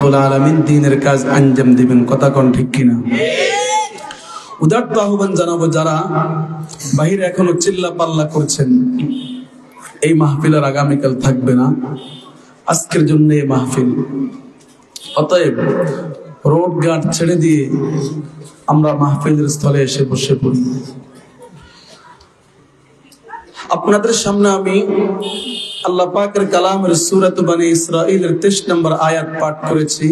রব্বুল আলামিন দ্বীনের কাজ আঞ্জাম দিবেন। কথা কোন ঠিক কিনা? উদাত্ত আহ্বান জানাবো যারা বাহিরে এখনো চিল্লা পাল্লা করছেন, এই মাহফিল আর আগামীকাল থাকবে না, আজকের জন্য এই মাহফিল। অতএব রোড ঘাট ছেড়ে দিয়ে আমরা মাহফিলের স্থলে এসে বসে পড়ি। আপনাদের সামনে আমি আল্লাহ পাকের কালামের সূরাত বনী ইসরাঈলের 23 নম্বর আয়াত পাঠ করেছি।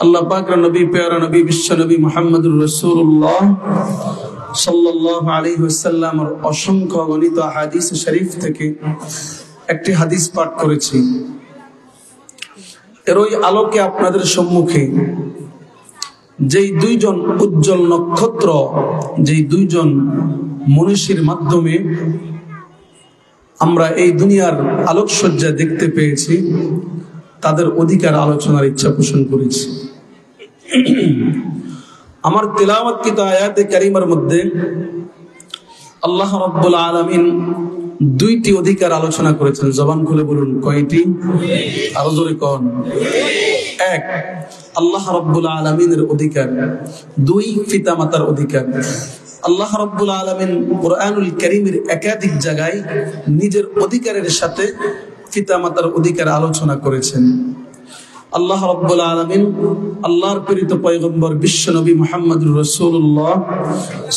আল্লাহ পাকের নবী, প্যারা নবী, বিশ্ব নবী মুহাম্মদুর রাসূলুল্লাহ সাল্লাল্লাহু আলাইহি ওয়াসাল্লামের অসংখ্য গণিত হাদিস শরীফ থেকে একটি হাদিস পাঠ করেছি। এর ওই আলোকে আপনাদের সম্মুখে যেই দুইজন উজ্জ্বল নক্ষত্র, যেই দুইজন মনীষীর মাধ্যমে আমরা এই দুনিয়ার আলোকসজ্জা দেখতে পেয়েছি, তাদের অধিকার আলোচনার ইচ্ছা পোষণ করেছি। আমার তিলাওয়াতকৃত আয়াতে কারিমার মধ্যে আল্লাহ রাব্বুল আলামিন দুইটি অধিকার আলোচনা করেছেন। জবান খুলে বলুন, কয়টি? আরো জোরে কোন? এক, আল্লাহ রাব্বুল আলামিনের অধিকার। দুই, পিতামাতার অধিকার। আল্লাহ রাব্বুল আলামিন কুরআনুল কারীমের একাধিক জায়গায় নিজের অধিকারের সাথে পিতামাতার অধিকার আলোচনা করেছেন। আল্লাহ রাব্বুল আলামিন আল্লাহর প্রেরিত পয়গম্বর বিশ্ব নবী মুহাম্মদুর রাসূলুল্লাহ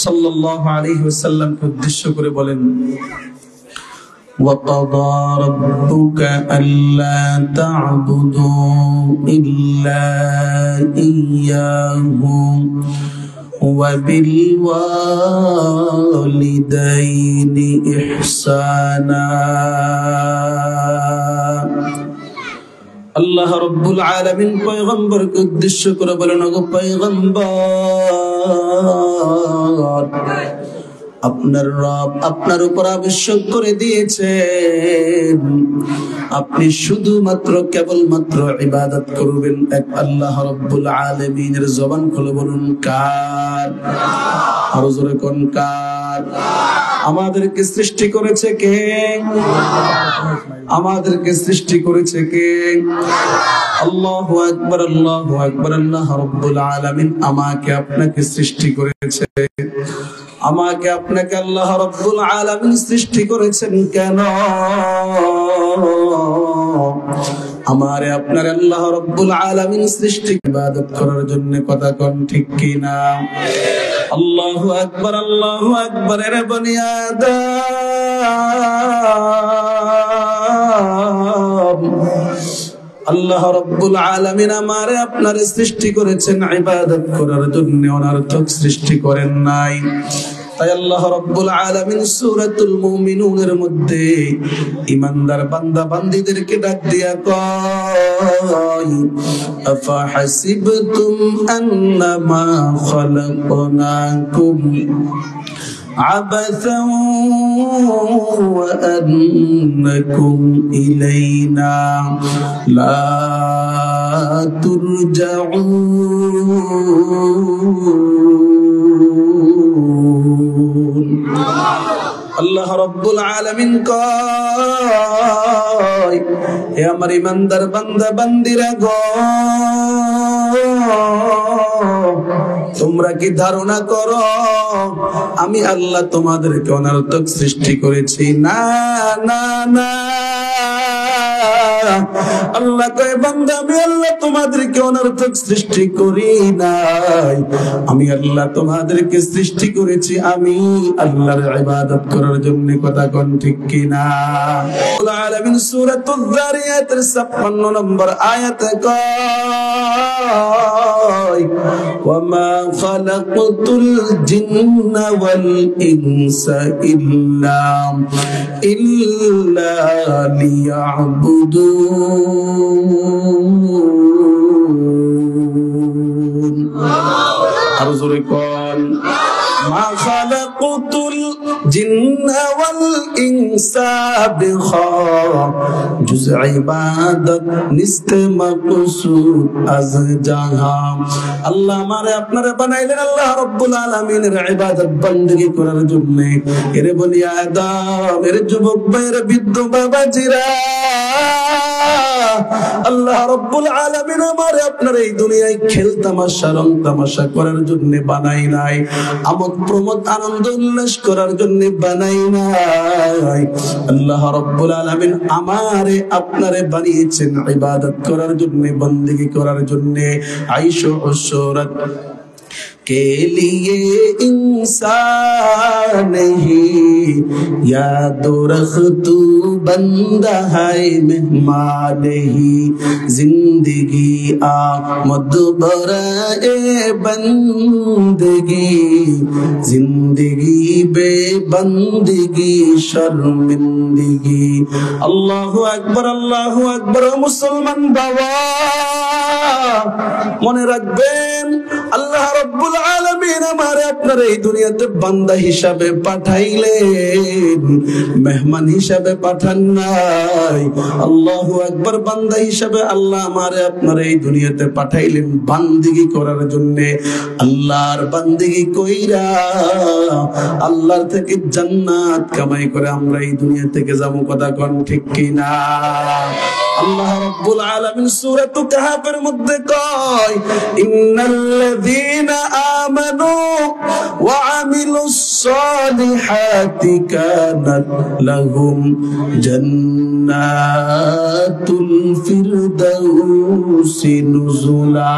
সাল্লাল্লাহু আলাইহি ওয়াসাল্লামকে উদ্দেশ্য করে বলেন, وَقَضَى رَبُّكَ أَلَّا تَعْبُدُوا إِلَّا إِيَّاهُ وَبِالْوَالِدَيْنِ إِحْسَانًا। আল্লাহ রাব্বুল আলামিন পয়গম্বরকে উদ্দেশ্য করে বলেন, ওগো পয়গম্বর, আপনার রব আপনার উপর আবশ্যক করে দিয়েছেন, আপনি শুধুমাত্র কেবলমাত্র ইবাদত করবেন এক আল্লাহ রাব্বুল আলামিনের। জবান খুলে বলুন, কার? আরো জোরে কোন, কার? আমাদেরকে সৃষ্টি করেছে কে? আমাদেরকে সৃষ্টি করেছে কে? আল্লাহু আকবার, আল্লাহু আকবার। আল্লাহ রাব্বুল আলামিন আমাকে আপনাকে সৃষ্টি করেছে। আমাকে আপনাকে আল্লাহ রাব্বুল আলামিন সৃষ্টি করেছেন কেন? আমারে আপনার আল্লাহ রাব্বুল আলামিন সৃষ্টি ইবাদত করার জন্য। কথা কোন ঠিক কিনা? আল্লাহু আকবার, আল্লাহু আকবার। রে বনি আদম, আল্লাহ রাব্বুল আলামিন আমারে আপনারে সৃষ্টি করেছেন ইবাদত করার জন্য, অনর্থক সৃষ্টি করেন নাই। তাই আল্লাহ রাব্বুল আলামিন সূরাতুল মুমিনুনের মধ্যে ঈমানদার বান্দা বান্দীদেরকে ডাক দিয়া কয়, আফা হাসিবতুম আন্নামা খালাকনাকুম عبثا وأنكم إلينا لا ترجعون। আল্লাহ রাব্বুল আলামিন কয়, হে আমার ইমানদার বান্দা বান্দীরা গো, তোমরা কি ধারণা করো আমি আল্লাহ তোমাদেরকে অনর্থক সৃষ্টি করেছি? না না না, আল্লাহ কয় বান্দা আমি আল্লাহ তোমাদেরকে অনর্থক সৃষ্টি করি নাই। আমি আল্লাহ তোমাদেরকে সৃষ্টি করেছি আমি আল্লাহর ইবাদত করার জন্য। কথা কোন ঠিক কিনা? আল্লাহ আলামিন সূরাতুয যারিয়াতের 56 নম্বর আয়াতে কয়, ওয়ামা খালাকতুল জিন্না ওয়াল ইনসা ইল্লা লিয়াবুদুন। আরো জোরে কোন, মা খালাকতুল জিন্না ওয়াল इंसाब खा जुज़ इबादत निस्ते मक़सूद अज़ जहां আল্লাহ আমারে আপনারে বানাইলেন আল্লাহ রাব্বুল আলামিনের ইবাদত বندگی করার জন্য এরে বলি আদম এর যুবক ভাইয়ের বৃদ্ধ বাবাজিরা আল্লাহ রাব্বুল আলামিন আমারে আপনার এই দুনিয়ায় খেল তামাশা রং তামাশা করার জন্য বানাই নাই আমোদ প্রমোদ আনন্দ উল্লাস করার জন্য বানাই নাই আল্লাহ রাব্বুল আলামিন আমারে আপনারে বানিয়েছেন ইবাদত করার জন্য বندگی করার জন্য আইশো উসরত के लिए इंसान ही याद रख तू बंदा है मेहमान ही जिंदगी आमद बराए बंदगी जिंदगी बेबंदगी शर्मिंदगी अल्लाहु अकबर मुसलमान बाबा মনে রাখবেন আল্লাহ রাব্বুল আলামিন আমারে আপনার এই দুনিয়াতে বান্দা হিসাবে পাঠাইলেন মেহমান হিসাবে পাঠান নাই আল্লাহু আকবার বান্দা হিসাবে আল্লাহ আমারে আপনার এই দুনিয়াতে পাঠাইলেন বান্দিগি করার জন্য আল্লাহর বান্দিগি কইরা আল্লাহর থেকে জান্নাত কামাই করে আমরা এই দুনিয়া থেকে যাব কথা কোন ঠিক কি না আল্লাহ রাব্বুল আলামিন সূরা কাহাফের মধ্যে কয় ইন্নাল্লাযীনা আমানু ওয়া আমিলুস সালিহাতি কানাত লাহুম জান্নাতুল ফিরদাউসি নুজুলা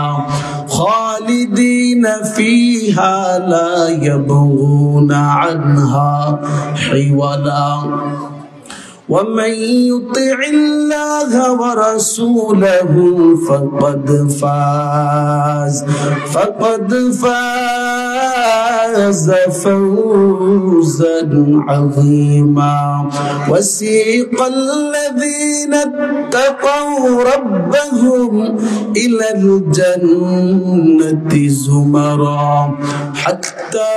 খালিদিনা ফিহা লা ইয়াবগুনা আনহা হিওয়ালা ومن يطع الله ورسوله فقد فاز فوزا عظيما وسيق الذين اتقوا ربهم إلى الجنة زمرا حتى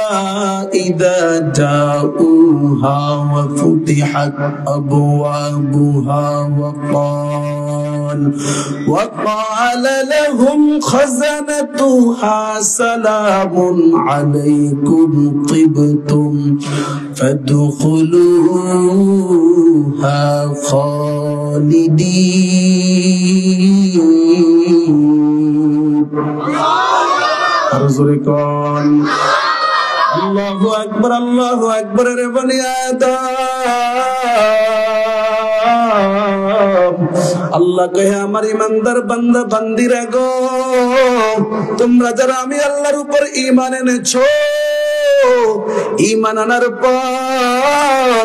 إذا جاءوها وفتحت أبوابها وقال لهم خزنتها سلام عليكم طبتم فادخلوها خالدين أرزقكم আল্লাহু আকবার রে বনি আদম আল্লাহ কহে আমার ইমানদার বান্দা বান্দিরা গো তোমরা যারা আমি আল্লাহর উপর ঈমান এনেছো ঈমান আনার পর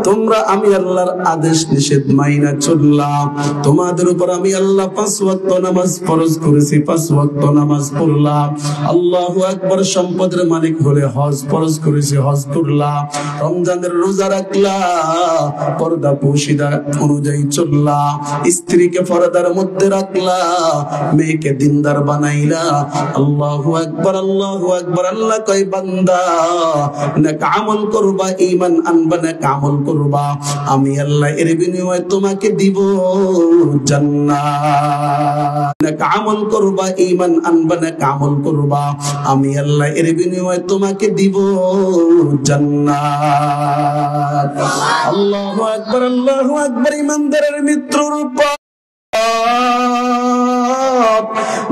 তোমরা আমি আল্লাহর আদেশ নিষেধ মাইনা চললাম তোমাদের উপর আমি আল্লাহ 5 ওয়াক্ত নামাজ ফরজ করেছি 5 ওয়াক্ত নামাজ পড়লাম আল্লাহু আকবার সম্পদের মালিক হলে হজ ফরজ করেছি হজ করলাম রমজানের রোজা রাখলাম পর্দা পোশিদা অনুযায়ী চললাম স্ত্রীকে পর্দার মধ্যে রাখলাম মেয়েকে দিনদার বানাইলা আল্লাহু আকবার আল্লাহ কয় বান্দা নেক আমল করবা ঈমান আনবা নেক আমল করবা আমি আল্লাহ এর বিনিময়ে তোমাকে দিব জান্নাত নেক আমল করবা ঈমান আনবা নেক আমল করবা আমি আল্লাহ এর বিনিময়ে তোমাকে দিব জান্নাত আল্লাহু আকবার ইমানদারের মৃত্যুর পর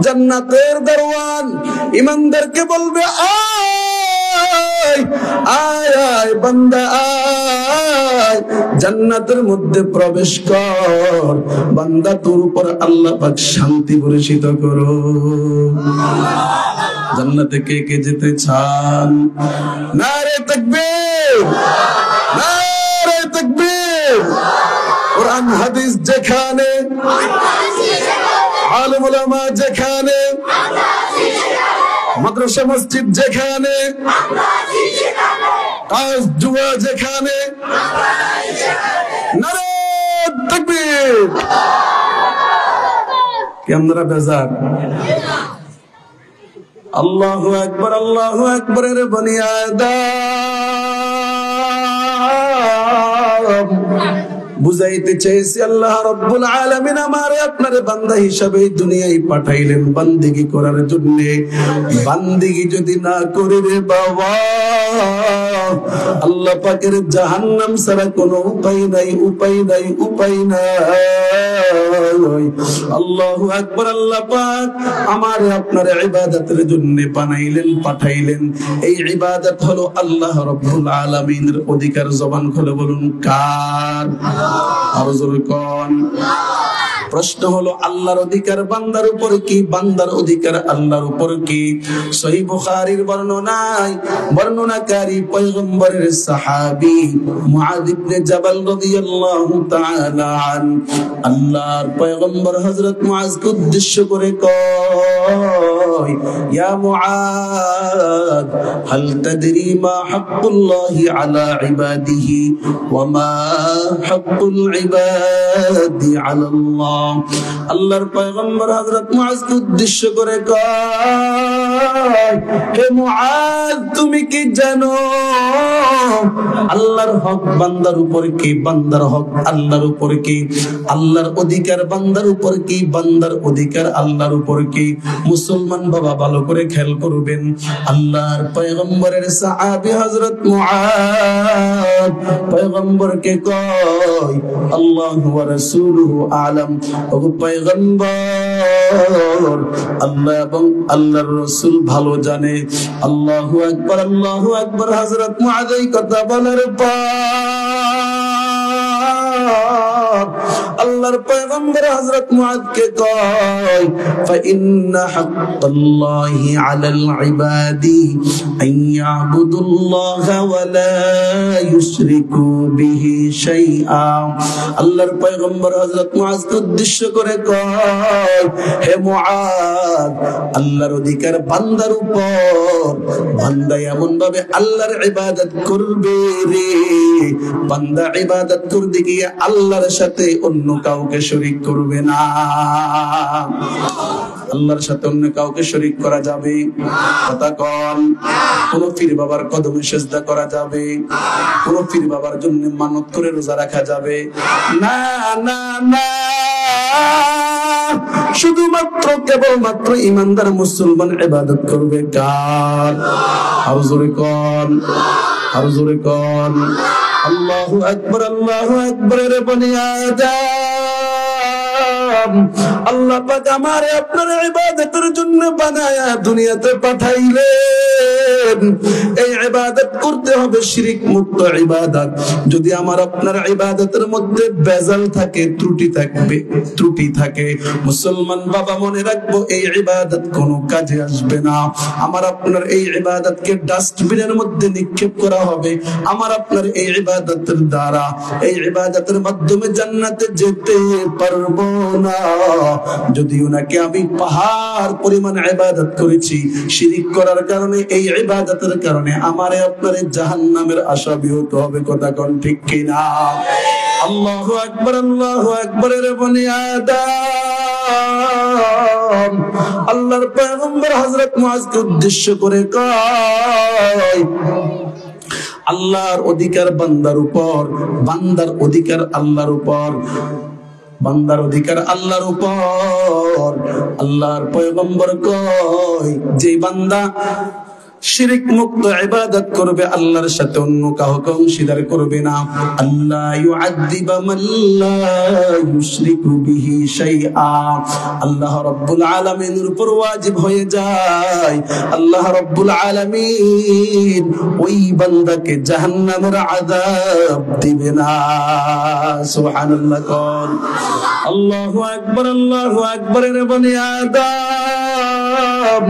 জান্নাতের দরওয়ান ইমানদারকে বলবে আয় আয় বান্দা আয় জান্নাতের মধ্যে প্রবেশ কর বান্দা তোর উপর আল্লাহ পাক শান্তি বর্ষিত করো জান্নাতে কে কে যেতে চান নারে তাকবীর নারে তাকবীর কোরআন হাদিস যেখানে আলেম উলামা যেখানে মাদ্রাসা মসজিদ যেখানে কাজ জুয়া যেখানে নারে তাকবীর কি আমরা বেজার আল্লাহু আকবার এর বনি আদম বুঝাইতে চেয়েছি আল্লাহ রাব্বুল আলামিন আমারে আপনারে বান্দা হিসাবে দুনিয়ায় পাঠাইলেন বান্দিগি করার জন্য। বান্দিগি যদি না করে রে বাবা, আল্লাহ পাকের জাহান্নাম ছাড়া কোনো উপায় নাই, উপায় নাই, উপায় নাই। আল্লাহু আকবার। আল্লাহ পাক আমারে আপনারে ইবাদতের জন্য বানাইলেন, পাঠাইলেন। এই ইবাদত হলো আল্লাহ রাব্বুল আলামিনের অধিকার। জবান খুলে বলুন কার? আর জোরে কোন? প্রশ্ন হলো আল্লাহর অধিকার বান্দার উপর কি, বান্দার অধিকার আল্লাহর উপর কি? সহিহ বুখারীর বর্ণনাকারী পয়গম্বরের সাহাবী মুআয ইবনে জাবাল রাদিয়াল্লাহু তাআলা আন, আল্লাহর পয়গম্বর হযরত মুআযকে উদ্দেশ্য করে কয়, ইয়া মুআয হাল তাদরি মা হাক্কুল্লাহি আলা ইবাদিহি ওয়া মা হাক্কুল ইবাদি আলাল্লাহ। আল্লাহর পয়গম্বর হযরত মুআযকে উদ্দেশ্য করে কয়, হে মুআয তুমি কি জানো আল্লাহর হক বান্দার উপর কি, বান্দার হক আল্লাহর উপর কি, আল্লাহর অধিকার বান্দার উপর কি, বান্দার অধিকার আল্লাহর উপর কি? মুসলমান বাবা ভালো করে খেয়াল করবেন। আল্লাহর পয়গম্বরের সাহাবী হযরত মুআয পয়গম্বরকে কয়, আল্লাহু ওয়া রাসূলুহু আ'লাম, ও পয়গম্বর আল্লাহ এবং আল্লাহর রাসূল ভালো জানে। আল্লাহু আকবার, আল্লাহু আকবার। হযরত মুআয এই কথা বলার পর আল্লাহর পয়গম্বর হযরত মুআযকে কয়, ফাইন্না হাক্কাল্লাহি আলাল ইবাদি আন ইয়াবুদুল্লাহা ওয়া লা ইউশরিকু বিহি শাইআ। আল্লাহর পয়গম্বর হযরত মুআযকে উদ্দেশ্য করে কয়, হে মুআয আল্লাহর অধিকার বান্দার উপর, বান্দা এমন ভাবে আল্লাহর ইবাদত করবে রে, বান্দা ইবাদত করতে গিয়ে আল্লাহর সাথে অন্য কাউকে শরীক করবে না। আল্লাহর সাথে অন্য কাউকে শরীক করা যাবে? কথা কন। কোন পীর বাবার কদমে সিজদা করা যাবে? কোন পীর বাবার জন্য মানত করে রোজা রাখা যাবে? না না না, শুধুমাত্র কেবলমাত্র ইমানদার মুসলমান ইবাদত করবে কার? আর জোরে কন, আর জোরে কন। আল্লাহু আকবার, আল্লাহু আকবার। রে বনি আদম, আল্লাহ পাক আমারে আপনার ইবাদতের জন্য বানায়া দুনিয়াতে পাঠাইলেন। এই ইবাদত করতে হবে শিরক মুক্ত ইবাদত। যদি আমার আপনার ইবাদতের মধ্যে বেজাল থাকে, ত্রুটি থাকে, মুসলমান বাবা মনে রাখবো এই ইবাদত কোনো কাজে আসবে না। আমার আপনার এই ইবাদতকে ডাস্টবিনের মধ্যে নিক্ষেপ করা হবে। আমার আপনার এই ইবাদতের দ্বারা, এই ইবাদতের মাধ্যমে জান্নাতে যেতে পারবো না। যদিও নাকি আমি পাহাড় পরিমাণ ইবাদত করেছি, শিরক করার কারণে, এই ইবাদতের কারণে আমারে আপনারে জাহান্নামের আসামি হতে হবে। কথা কোন ঠিক কিনা? আল্লাহু আকবার, আল্লাহু আকবার। রে বনি আদম, আল্লাহর পয়গম্বর হযরত মুআযকে উদ্দেশ্য করে কয়, আল্লাহর অধিকার বান্দার উপর, বান্দার অধিকার আল্লাহর উপর, বান্দার অধিকার আল্লাহর উপর। আল্লাহর পয়গম্বর কয়, যে বান্দা শিরক মুক্ত ইবাদত করবে, আল্লাহর সাথে অন্য কাউকে অংশীদার করবে না, আল্লাহ ইউআযযিবা মান লা ইউশরিকু বিহি শাইআ, আল্লাহ রাব্বুল আলামিনের উপর ওয়াজিব হয়ে যায়, আল্লাহ রাব্বুল আলামিন ওই বান্দাকে জাহান্নামের আযাব দিবে না। সুবহানাল্লাহ। কোন আল্লাহু আকবার, আল্লাহু আকবার। রে বনি আদম,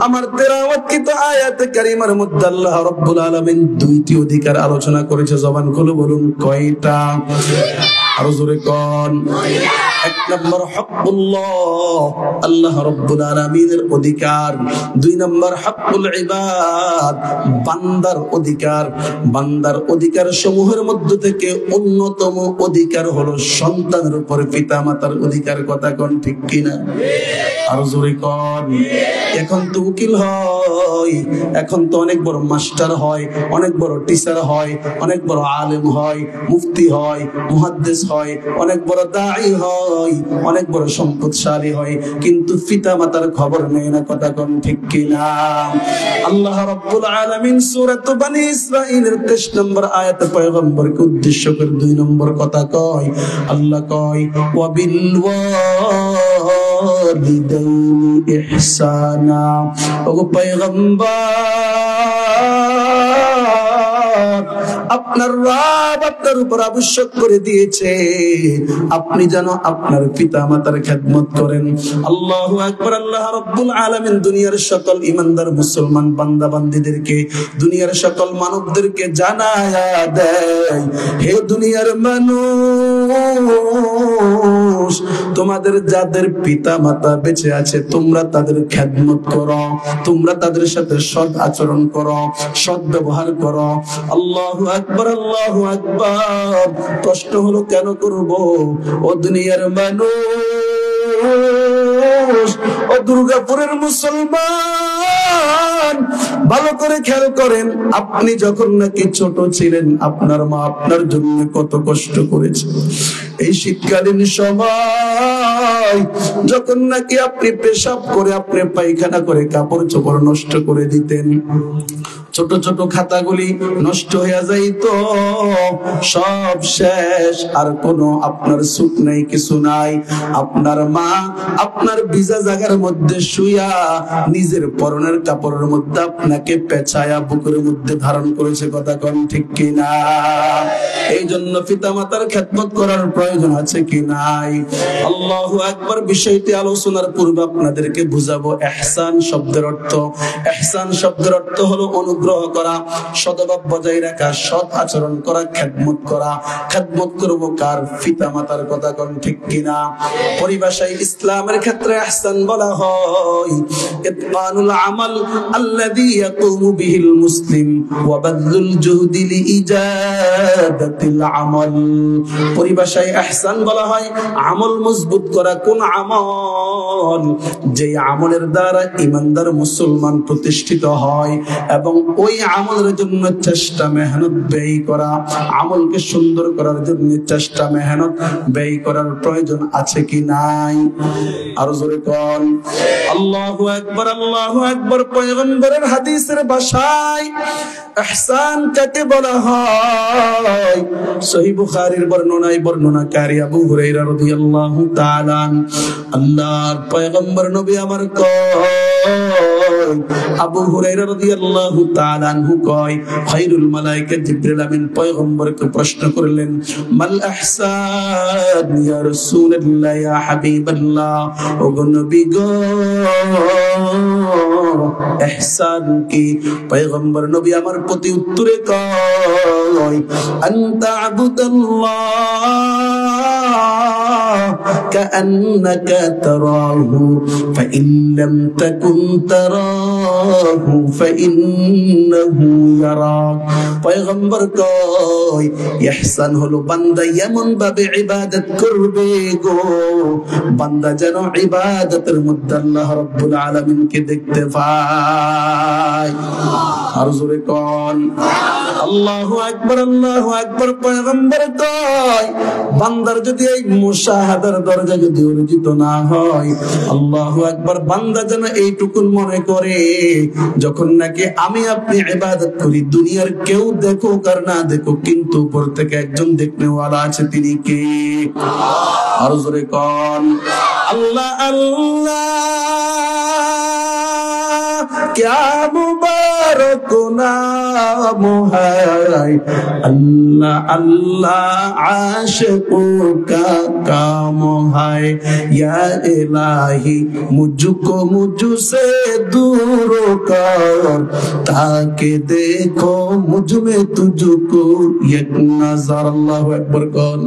আমার তেলাওয়াতকৃত আয়াতে কারিমার মধ্যে আল্লাহ রাব্বুল আলামিন দুইটি অধিকার আলোচনা করেছে। জবান খুলে বলুন কয়টা? আরো জোরে কোন। এক নম্বর হকুল্লাহ, আল্লাহ রাব্বুল আলামিনের অধিকার। দুই নম্বর হকুল ইবাদ, বান্দার অধিকার। বান্দার অধিকার সমূহের মধ্যে থেকে অন্যতম অধিকার হলো সন্তানের উপর পিতামাতার অধিকার। কথা কোন ঠিক কিনা? আর জোরে কোন। এখন তো উকিল হয়, এখন তো অনেক বড় মাস্টার হয়, অনেক বড় টিচার হয়, অনেক বড় আলেম হয়, মুফতি হয়, মুহাদ্দিস হয়, অনেক বড় দাঈ হয়, অনেক বড় সম্পদশালী হয়, কিন্তু পিতা মাতার খবর নেই না। কথা কোন ঠিক কিনা? আল্লাহ রাব্বুল আলামিন সূরা বনী ইসরাঈলের 23 নম্বর আয়াতে পয়গম্বরকে উদ্দেশ্য করে 2 নম্বর কথা কয়। আল্লাহ কয় ওয়া বিল ওয়ালিদাইনি ইহসানা। ওগো পয়গম্বর, আপনার রব আপনার উপর আবশ্যক করে দিয়েছে আপনি যেন আপনার পিতা মাতার খেদমত করেন। আল্লাহু আকবার। আল্লাহ রাব্বুল আলামিন দুনিয়ার সকল ঈমানদার মুসলমান বান্দা বান্দীদেরকে, দুনিয়ার সকল মানবদেরকে জানায়া দেয়, হে দুনিয়ার মানুষ, তোমাদের যাদের পিতা মাতা বেঁচে আছে তোমরা তাদের খেদমত করো, তোমরা তাদের সাথে সৎ আচরণ করো, সৎ ব্যবহার করো। আল্লাহু আকবার, আল্লাহু আকবার। প্রশ্ন হলো কেন করব? ও দুনিয়ার মানুষ, ও দুর্গাপুরের মুসলমান, ভালো করে খেয়াল করেন, আপনি যখন নাকি ছোট ছিলেন আপনার মা আপনার জন্য কত কষ্ট করেছে। এই শীতকালীন সময় যখন নাকি আপনি পেশাব করে, আপনি পায়খানা করে কাপড় চোপড় নষ্ট করে দিতেন, ছোট ছোট খাতাগুলি নষ্ট হয়ে যাইতো, সব শেষ, আর কোনো আপনার সুখ নাই, কিছু নাই। আপনার মা আপনার ভিজা জায়গার মধ্যে শুয়া নিজের পরনের কাপড়ের মধ্যে আপনাকে পেঁচায়া বুকের মধ্যে ধারণ করেছে। কথা কোন ঠিক কিনা? এই জন্য পিতা মাতার খেদমত করার প্রয়োজন আছে কি নাই? আল্লাহু আকবার। বিষয়টি আলোচনার পূর্বে আপনাদেরকে বুঝাবো ইহসান শব্দের অর্থ। ইহসান শব্দের অর্থ হলো অনুগ্রহ করা, সদভাব বজায় রাখা, সৎ আচরণ করা, খেদমত করা। খেদমত করব কার? পিতা মাতার। কথা কোন ঠিক কিনা? পরিভাষায় ইসলামের ক্ষেত্রে ইহসান বলা হয় ইতকানুল আমাল আল্লাযী ইয়াকুমু বিহিল মুসলিম ওয়া বাযলুল জুহদি লিইজাদাতিল আমাল। পরিভাষায় ইহসান বলা হয় আমল মজবুত করা। কোন আমল? যে আমলের দ্বারা ঈমানদার মুসলমান প্রতিষ্ঠিত হয় এবং ওই আমলের জন্য চেষ্টা মেহনত ব্যয় করা। আমলকে সুন্দর করার জন্য চেষ্টা মেহনত ব্যয় করার প্রয়োজন আছে কি নাই? আর জোরে কোন আল্লাহু আকবার, আল্লাহু আকবার। পয়গম্বরের হাদিসের ভাষায় ইহসান কাকে বলা হয়? সহিহ বুখারীর বর্ণনায় বর্ণনাকারী আবু হুরায়রা রাদিয়াল্লাহু তাআলা আল্লাহর পয়গম্বর নবী আমার কয়, আবু হুরায়রা রাদিয়াল্লাহু তাআলা আনহু কয়, খায়রুল মালায়েকা জিবরিল আমিন পয়গম্বরকে প্রশ্ন করলেন, মাল ইহসান ইয়া রাসূলুল্লাহ ইয়া হাবিবাল্লাহ। ও গো নবী গো, ইহসান কি? পয়গম্বর নবী আমার প্রতি উত্তরে কয়, আনতা আবুদাল্লাহ কাআন্নাকা তারাহু ফাইন লাম তাকুন তারাহু ফাইন্নাহু ইয়ারাক। পয়গম্বর কয় ইহসান হলো বান্দা এমন ভাবে ইবাদত করবে গো, বান্দা যেন ইবাদতের মধ্যে আল্লাহ রাব্বুল আলামিনকে দেখতে পায়। আর জোরে কোন আল্লাহু আকবার, আল্লাহু আকবার। পয়গম্বর কয় বান্দার যদি এই মুশাহাদার দরজা যদি অর্জিত না হয়, আল্লাহু আকবার, বান্দা যেন এইটুকুন মনে করে যখন নাকি আমি আপনি ইবাদত করি, দুনিয়ার কেউ দেখুক আর না দেখুক, কিন্তু উপর থেকে একজন দেখনেওয়ালা আছে, তিনি কে? আর জোরে কোন আল্লাহ আল্লাহ। क्या मुबारक नाम है अल्लाह अल्लाह, आशिकों का काम है। या इलाही मुझको मुझसे दूर कर, ताकि देखो मुझ में तुझको एक नजर। अल्लाह अकबर। कौन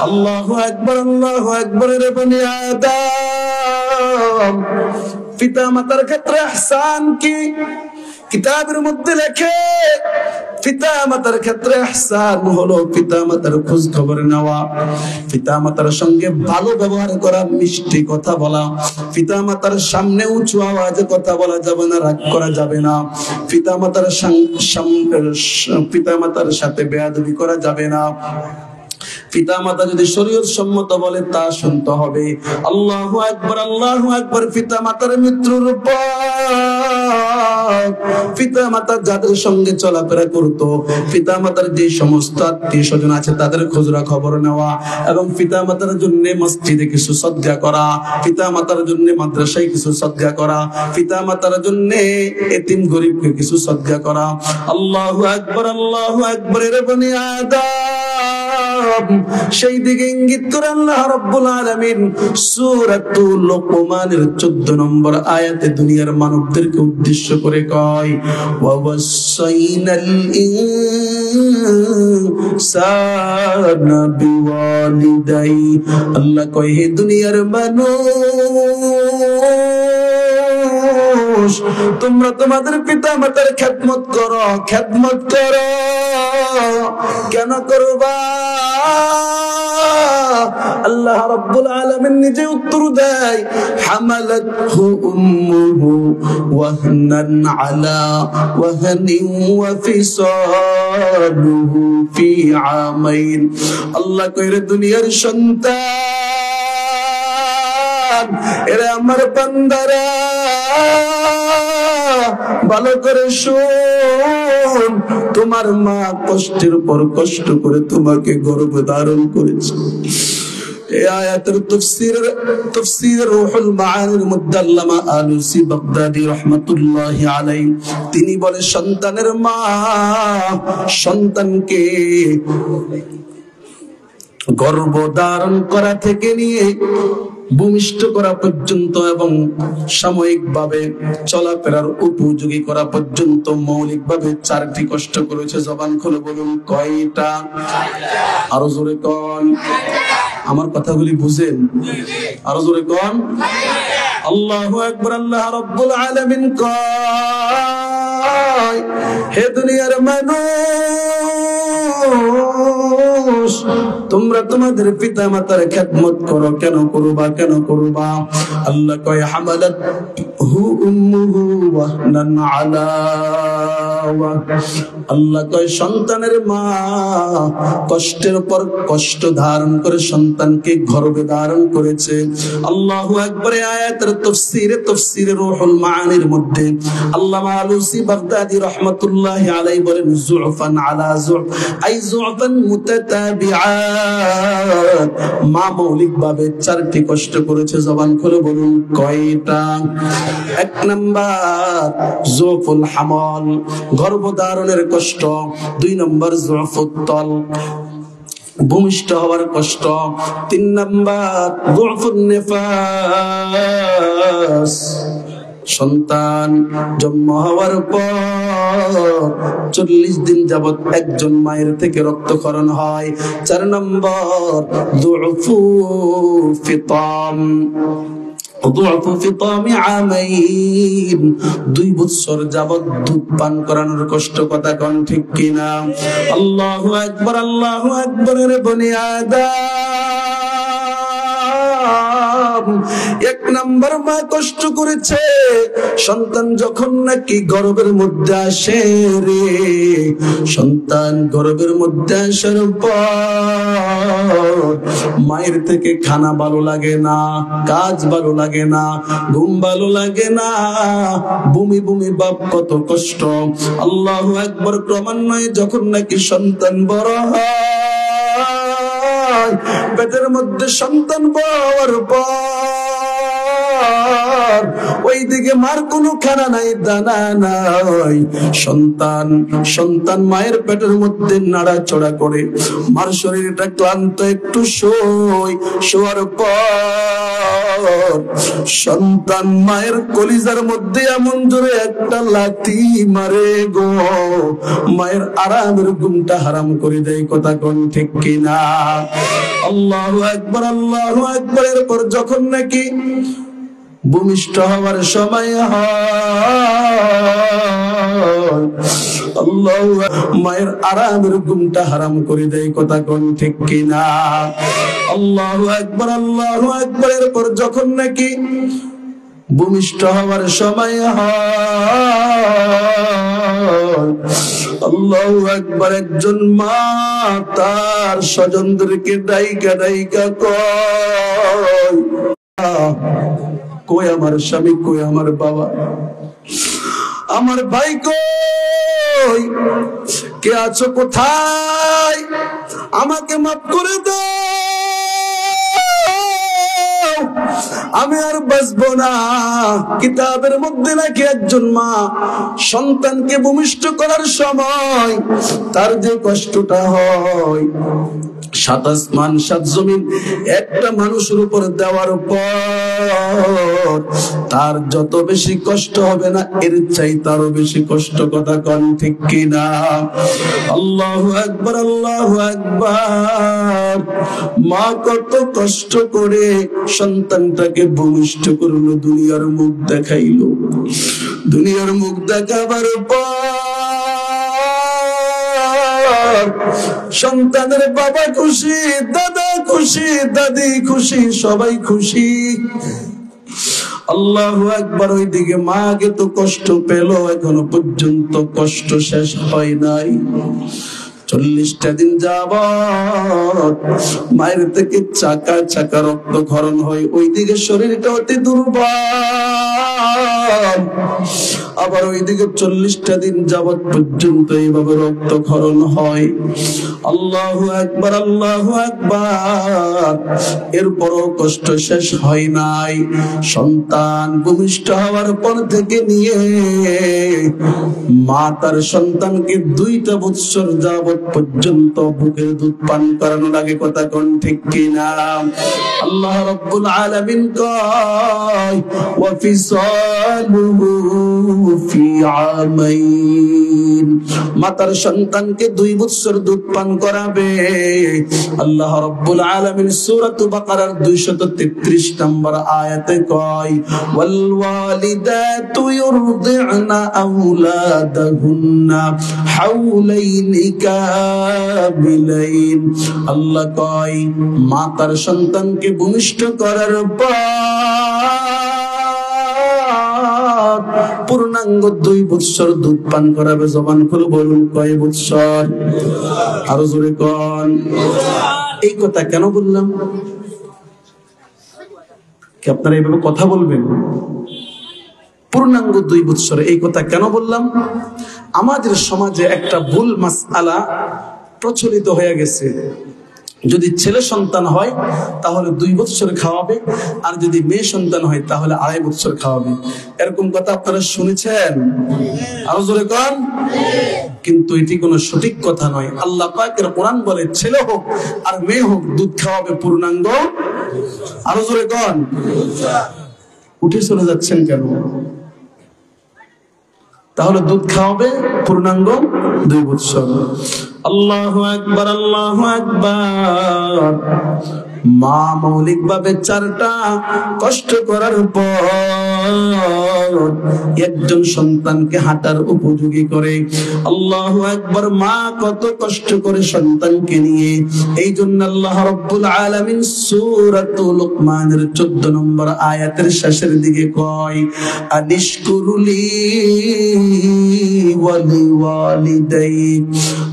अल्लाह अकबर, अल्लाह अकबर। रे बनी आदम, পিতা মাতার ক্ষেত্রে ইহসান কি? কিতাবের মধ্যে লেখে পিতামাতার ক্ষেত্রে ইহসান হলো পিতামাতার খোঁজ খবর নেওয়া, পিতামাতার সঙ্গে ভালো ব্যবহার করা, মিষ্টি কথা বলা, পিতামাতার সামনে উঁচু আওয়াজে কথা বলা যাবে না, রাগ করা যাবে না, পিতামাতার সাথে বেয়াদবি করা যাবে না, পিতামাতা যদি শরীয়ত সম্মত বলে তা শুনতে হবে। আল্লাহু আকবার, আল্লাহু আকবার। পিতামাতার মৃত্যুর পর পিতামাতা যাদের সঙ্গে চলাফেরা করতো, পিতামাতার যে সমস্ত আত্মীয় স্বজন আছে তাদের খোঁজরা খবর নেওয়া, এবং পিতামাতার জন্য মসজিদে কিছু সদকা করা, পিতামাতার জন্য মাদ্রাসায় কিছু সদকা করা, পিতামাতার জন্য এতিম গরিবকে কিছু সদকা করা। আল্লাহু আকবার, আল্লাহু আকবার। এর বনি আদম, সেই দিকে ইঙ্গিত করে আল্লাহ রাব্বুল আলামিন সূরাতুল লুকমানের 14 নম্বর আয়াতে দুনিয়ার মানবদেরকে উদ্দেশ্য করে কয়, ওয়া ওয়াসাইনাল ইনসানা বিওয়ালিদাই। আল্লাহ কয়, হে দুনিয়ার মানুষ, তোমরা তোমাদের পিতা মাতার খেদমত করো, খেদমত করো। কেন করবা? আল্লাহ রাব্বুল আলামিন নিজে উত্তর দেয়, হামালাতহু উম্মুহু ওয়াহনান আলা ওয়াহনিন ওয়া ফিসালুহু ফি আমাইন। আল্লাহ কইরে দুনিয়ার সন্তান, এরা আমার বান্দারা, ভালো করে শোন, তোমার মা কষ্টের পর কষ্ট করে তোমাকে গর্ভে ধারণ করেছে। এই আয়াতের তাফসীর রূহুল মাআনির মধ্যে আল্লামা আলুসি বাগদাদী রাহমাতুল্লাহি আলাইহি তিনি বলে, সন্তানের মা সন্তানকে গর্ভধারণ করা থেকে নিয়ে ভূমিষ্ঠ করা পর্যন্ত এবং সাময়িকভাবে চলাফেরার উপযোগী করা পর্যন্ত মৌলিকভাবে 4টি কষ্ট করেছে। জবান খুলে বলুন, কয়টা? আরো জোরে কোন, আমার কথাগুলি বুঝেন, আরো জোরে কোন। আল্লাহু আকবার। আল্লাহ রাব্বুল আলামিন কয়, হে দুনিয়ার মানুষ, তোমরা তোমাদের পিতা মাতার খেদমত করো। কেন করবা? কেন করবা? আল্লাহ কয়, হামালাতহু উম্মুহু ওয়াহনান আলা ওয়াহন। আল্লাহ কয়, সন্তানের মা কষ্টের পর কষ্ট ধারণ করে সন্তানকে গর্ভে ধারণ করেছে। আল্লাহু আকবার। আয়াতের তাফসীরে রূহুল মাআনির মধ্যে আল্লামা আলুসি বাগদাদী রাহমাতুল্লাহি আলাইহি বলেন, যুফান আলা যুফ, আই যুফান মুতাতাবিআত। মা মৌলিকভাবে 4টি কষ্ট করেছে। জবান খুলে বলুন, কয়টা? 1 নাম্বার যুফুল হামল, গর্ভধারণের কষ্ট। 2 নম্বর যুফুত তল, ভূমিষ্ঠ হওয়ার কষ্ট। 3 নাম্বার যুফুন নিফাস, সন্তান জন্ম হওয়ার পর 40 দিন যাবত একজন মায়ের থেকে রক্তক্ষরণ হয়। 4 নম্বর যুফু ফিতাম, যুফু ফিতামি আমাইন, 2 বছর যাবত দুধ পান করানোর কষ্ট। কথা কোন ঠিক কিনা? আল্লাহু আকবার, আল্লাহু আকবার। রে বনি আদম, 1 নাম্বার মা কষ্ট করেছে। সন্তান যখন নাকি গর্ভের মধ্যে আসে রে, সন্তান গর্ভের মধ্যে আসার পর মায়ের থেকে খানা ভালো লাগে না, কাজ ভালো লাগে না, ঘুম ভালো লাগে না, বমি বমি ভাব, কত কষ্ট। আল্লাহু আকবার। ক্রমান্বয়ে যখন নাকি সন্তান বড় হয়, পেটের মধ্যে সন্তান বড় পর ওইদিকে মার কোনো খানা নাই, দানা নাই। সন্তান মায়ের পেটের মধ্যে নাড়াচড়া করে, মার শরীরটা ক্লান্ত, একটু শোয়ার পর সন্তান মায়ের কলিজার মধ্যে এমন জোরে একটা লাথি মারে গো, মায়ের আরামের ঘুমটা হারাম করে দেয়। কথা কোন ঠিক কিনা? আল্লাহু আকবার, আল্লাহু আকবার। এরপর যখন নাকি ভূমিষ্ঠ হওয়ার সময় আল্লাহ মায়ের আরামের ঘুমটা হারাম করে দেয়, কথা কোন ঠিক কিনা? আল্লাহু আকবার, আল্লাহু আকবার। এরপর যখন নাকি ভূমিষ্ঠ হওয়ার সময় আল্লাহু আকবার, একজন মা তার স্বজনদেরকে ডাইকা ডাইকা কই আমার স্বামী, কই আমার বাবা, আমার ভাই কই, কে আছো কোথায়, আমাকে মাফ করে দাও, আমি আর বাঁচবো না। কিতাবের মধ্যে নাকি একজন মা সন্তানকে ভূমিষ্ঠ করার সময় তার যে কষ্টটা হয়, 7 আসমান 7 জমিন একটা মানুষের উপর দেওয়ার পর তার যত বেশি কষ্ট হবে না, এর চাই তারও বেশি কষ্ট, কথা কোন ঠিক কিনা? আল্লাহু আকবার, আল্লাহু আকবার। মা কত কষ্ট করে সন্তানটাকে ভূমিষ্ঠ করলো, দুনিয়ার মুখ দেখাইলো। দুনিয়ার মুখ দেখাবার পর সন্তানের বাবা খুশি, দাদা খুশি, দাদি খুশি, সবাই খুশি। আল্লাহু আকবার। ওইদিকে মা আগে তো কষ্ট পেল, এখনো পর্যন্ত কষ্ট শেষ হয় নাই। 40টা দিন যাবত মায়ের থেকে চাকা চাকা রক্তক্ষরণ হয়, ওইদিকে শরীরটা অতি দুর্বল। আবার ওইদিকে 40টা দিন যাবত পর্যন্ত এইভাবে রক্তক্ষরণ হয়। আল্লাহু আকবার, আল্লাহু আকবার। এরপরও কষ্ট শেষ হয় নাই। সন্তান ভূমিষ্ঠ হওয়ার পর থেকে নিয়ে মা তার সন্তানকে 2টা বৎসর যাবত পর্যন্ত বুকের দুধ পান করানো লাগে, কথা কোন ঠিক কিনা? আল্লাহ রাব্বুল আলামিন কয় ওয়া ফিসালুহু ফি আমাইন, মাতার সন্তানকে 2 বছর দুধ পান করাবে। আল্লাহ রাব্বুল আলামিন সূরাতুল বাকারার 233 নম্বর আয়াতে কয় ওয়াল ওয়ালিদাতু ইউরদি'না আওলাদাহুন্না হাওলাইনি কামিলাইন। আল্লাহ কয় মা তার সন্তানকে ভূমিষ্ঠ করার পর পূর্ণাঙ্গ 2 বছর দুধ পান করাবে। জবান খুলে বলুন কয় বছর? আরো জোরে কোন। এই কথা কেন বললাম? কি আপনারা এইভাবে কথা বলবেন? পূর্ণাঙ্গ 2 বছর, এই কথা কেন বললাম? আমাদের সমাজে একটা ভুল মাসআলা প্রচলিত হয়ে গেছে। যদি ছেলে সন্তান হয় তাহলে 2 বছর খাওয়াবে, আর যদি মেয়ে সন্তান হয় তাহলে 2.5 বছর খাওয়াবে। এরকম কথা আপনারা শুনেছেন? আরো জোরে কোন। কিন্তু এটি কোনো সঠিক কথা নয়। আল্লাহ পাকের কোরআন বলে ছেলে হোক আর মেয়ে হোক দুধ খাওয়াবে পূর্ণাঙ্গ। আরো জোরে কোন। উঠে চলে যাচ্ছেন কেন? তাহলে দুধ খাওয়াবে পূর্ণাঙ্গ 2 বছর। আল্লাহু আকবার, আল্লাহু আকবার। মা মৌলিক ভাবে 4টা কষ্ট করার পর একজন সন্তানকে হাঁটার উপযোগী করে। আল্লাহু আকবার। মা কত কষ্ট করে সন্তানকে নিয়ে। এই জন্য আল্লাহ রাব্বুল আলামিন সূরাতুল লুকমানের 14 নম্বর আয়াতের শেষের দিকে কয় আনিশকুরুলি ওয়ালি ওয়ালিদাইক।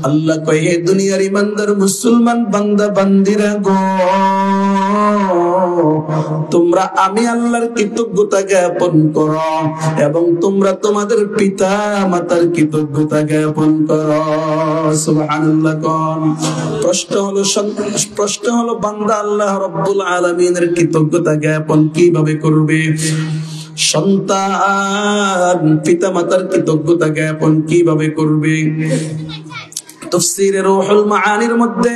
আল্লাহ কয় হে দুনিয়ার ইমানদার মুসলমান বান্দা বান্দিরা গো, তোমরা আমি আল্লাহর কৃতজ্ঞতা জ্ঞাপন করো এবং তোমরা তোমাদের পিতা মাতার কৃতজ্ঞতা জ্ঞাপন করো। সুবহানাল্লাহ কোন। প্রশ্ন হলো বান্দা আল্লাহ রাব্বুল আলামিনের কৃতজ্ঞতা জ্ঞাপন কিভাবে করবে? সন্তান পিতা মাতার কৃতজ্ঞতা জ্ঞাপন কিভাবে করবে? তাফসীরে রূহুল মাআনির মধ্যে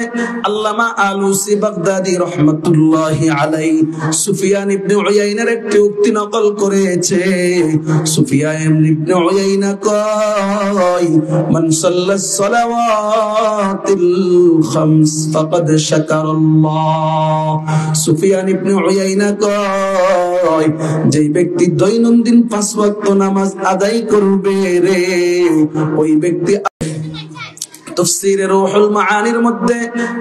আল্লামা আলুসি বাগদাদি রাহমাতুল্লাহি আলাইহি সুফিয়ান ইবনে উয়াইনার একটি উক্তি নকল করেছে। সুফিয়ান ইবনে উয়াইনা কয়, মান সাল্লাস সালাওয়াতিল খামস ফাকাদ শাকারাল্লাহ। সুফিয়ান ইবনে উয়াইনা কয়, যে ব্যক্তি দৈনন্দিন 5 ওয়াক্ত নামাজ আদায় করবে রে, ওই ব্যক্তি তাফসীরে রূহুল মাআনির মধ্যে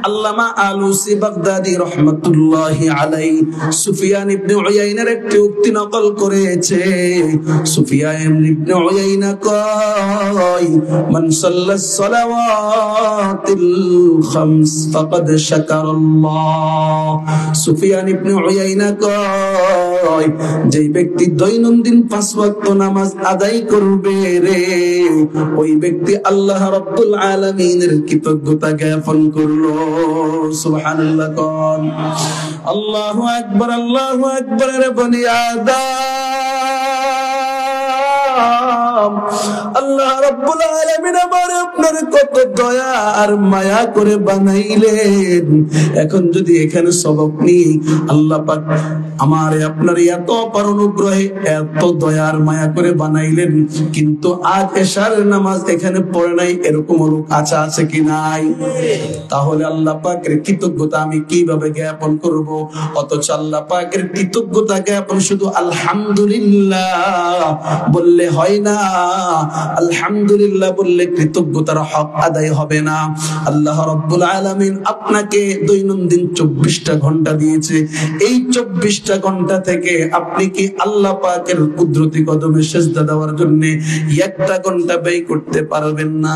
আল্লামা আলুসি বাগদাদি রাহমাতুল্লাহি আলাইহি সুফিয়ান ইবনে উয়াইনার একটি উক্তি নকল করেছে। সুফিয়ান ইবনে উয়াইনা কয়, মান সাল্লাস সালাওয়াতিল খামস ফাকাদ শাকারাল্লাহ। সুফিয়ান ইবনে উয়াইনা কয়, যে ব্যক্তি দৈনন্দিন 5 ওয়াক্ত নামাজ আদায় করবে রে, ওই ব্যক্তি আল্লাহ রাব্বুল আলামিন কৃতজ্ঞতা জ্ঞাপন করলো। সুবহানাল্লাহ কোন। আল্লাহু আকবার, আল্লাহু আকবার। রে বনি আদম, আল্লাহ রাব্বুল আলামিন আমার আপনার কত দয়া আর মায়া করে বানাইলেন। এখন যদি এখানে সবক নিই, আল্লাহ পাক আমার আপনার এত অপার অনুগ্রহে এত দয়া আর মায়া করে বানাইলেন, কিন্তু আজ এশার নামাজ এখানে পড়ে নাই, এরকম লোক আছে কি নাই? তাহলে আল্লাহ পাকের কৃতজ্ঞতা আমি কিভাবে জ্ঞাপন করব? অথচ আল্লাহ পাকের কৃতজ্ঞতা জ্ঞাপন শুধু আলহামদুলিল্লাহ বললে হয় না। আলহামদুলিল্লাহ বললে কৃতজ্ঞতার হক আদায় হবে না। আল্লাহ রাব্বুল আলামিন আপনাকে দৈনন্দিন 24টা ঘন্টা দিয়েছে। এই 24টা ঘন্টা থেকে আপনি কি আল্লাহ পাকের কুদরতি কদমে সিজদা দেওয়ার জন্য 1টা ঘন্টা ব্যয় করতে পারবেন না?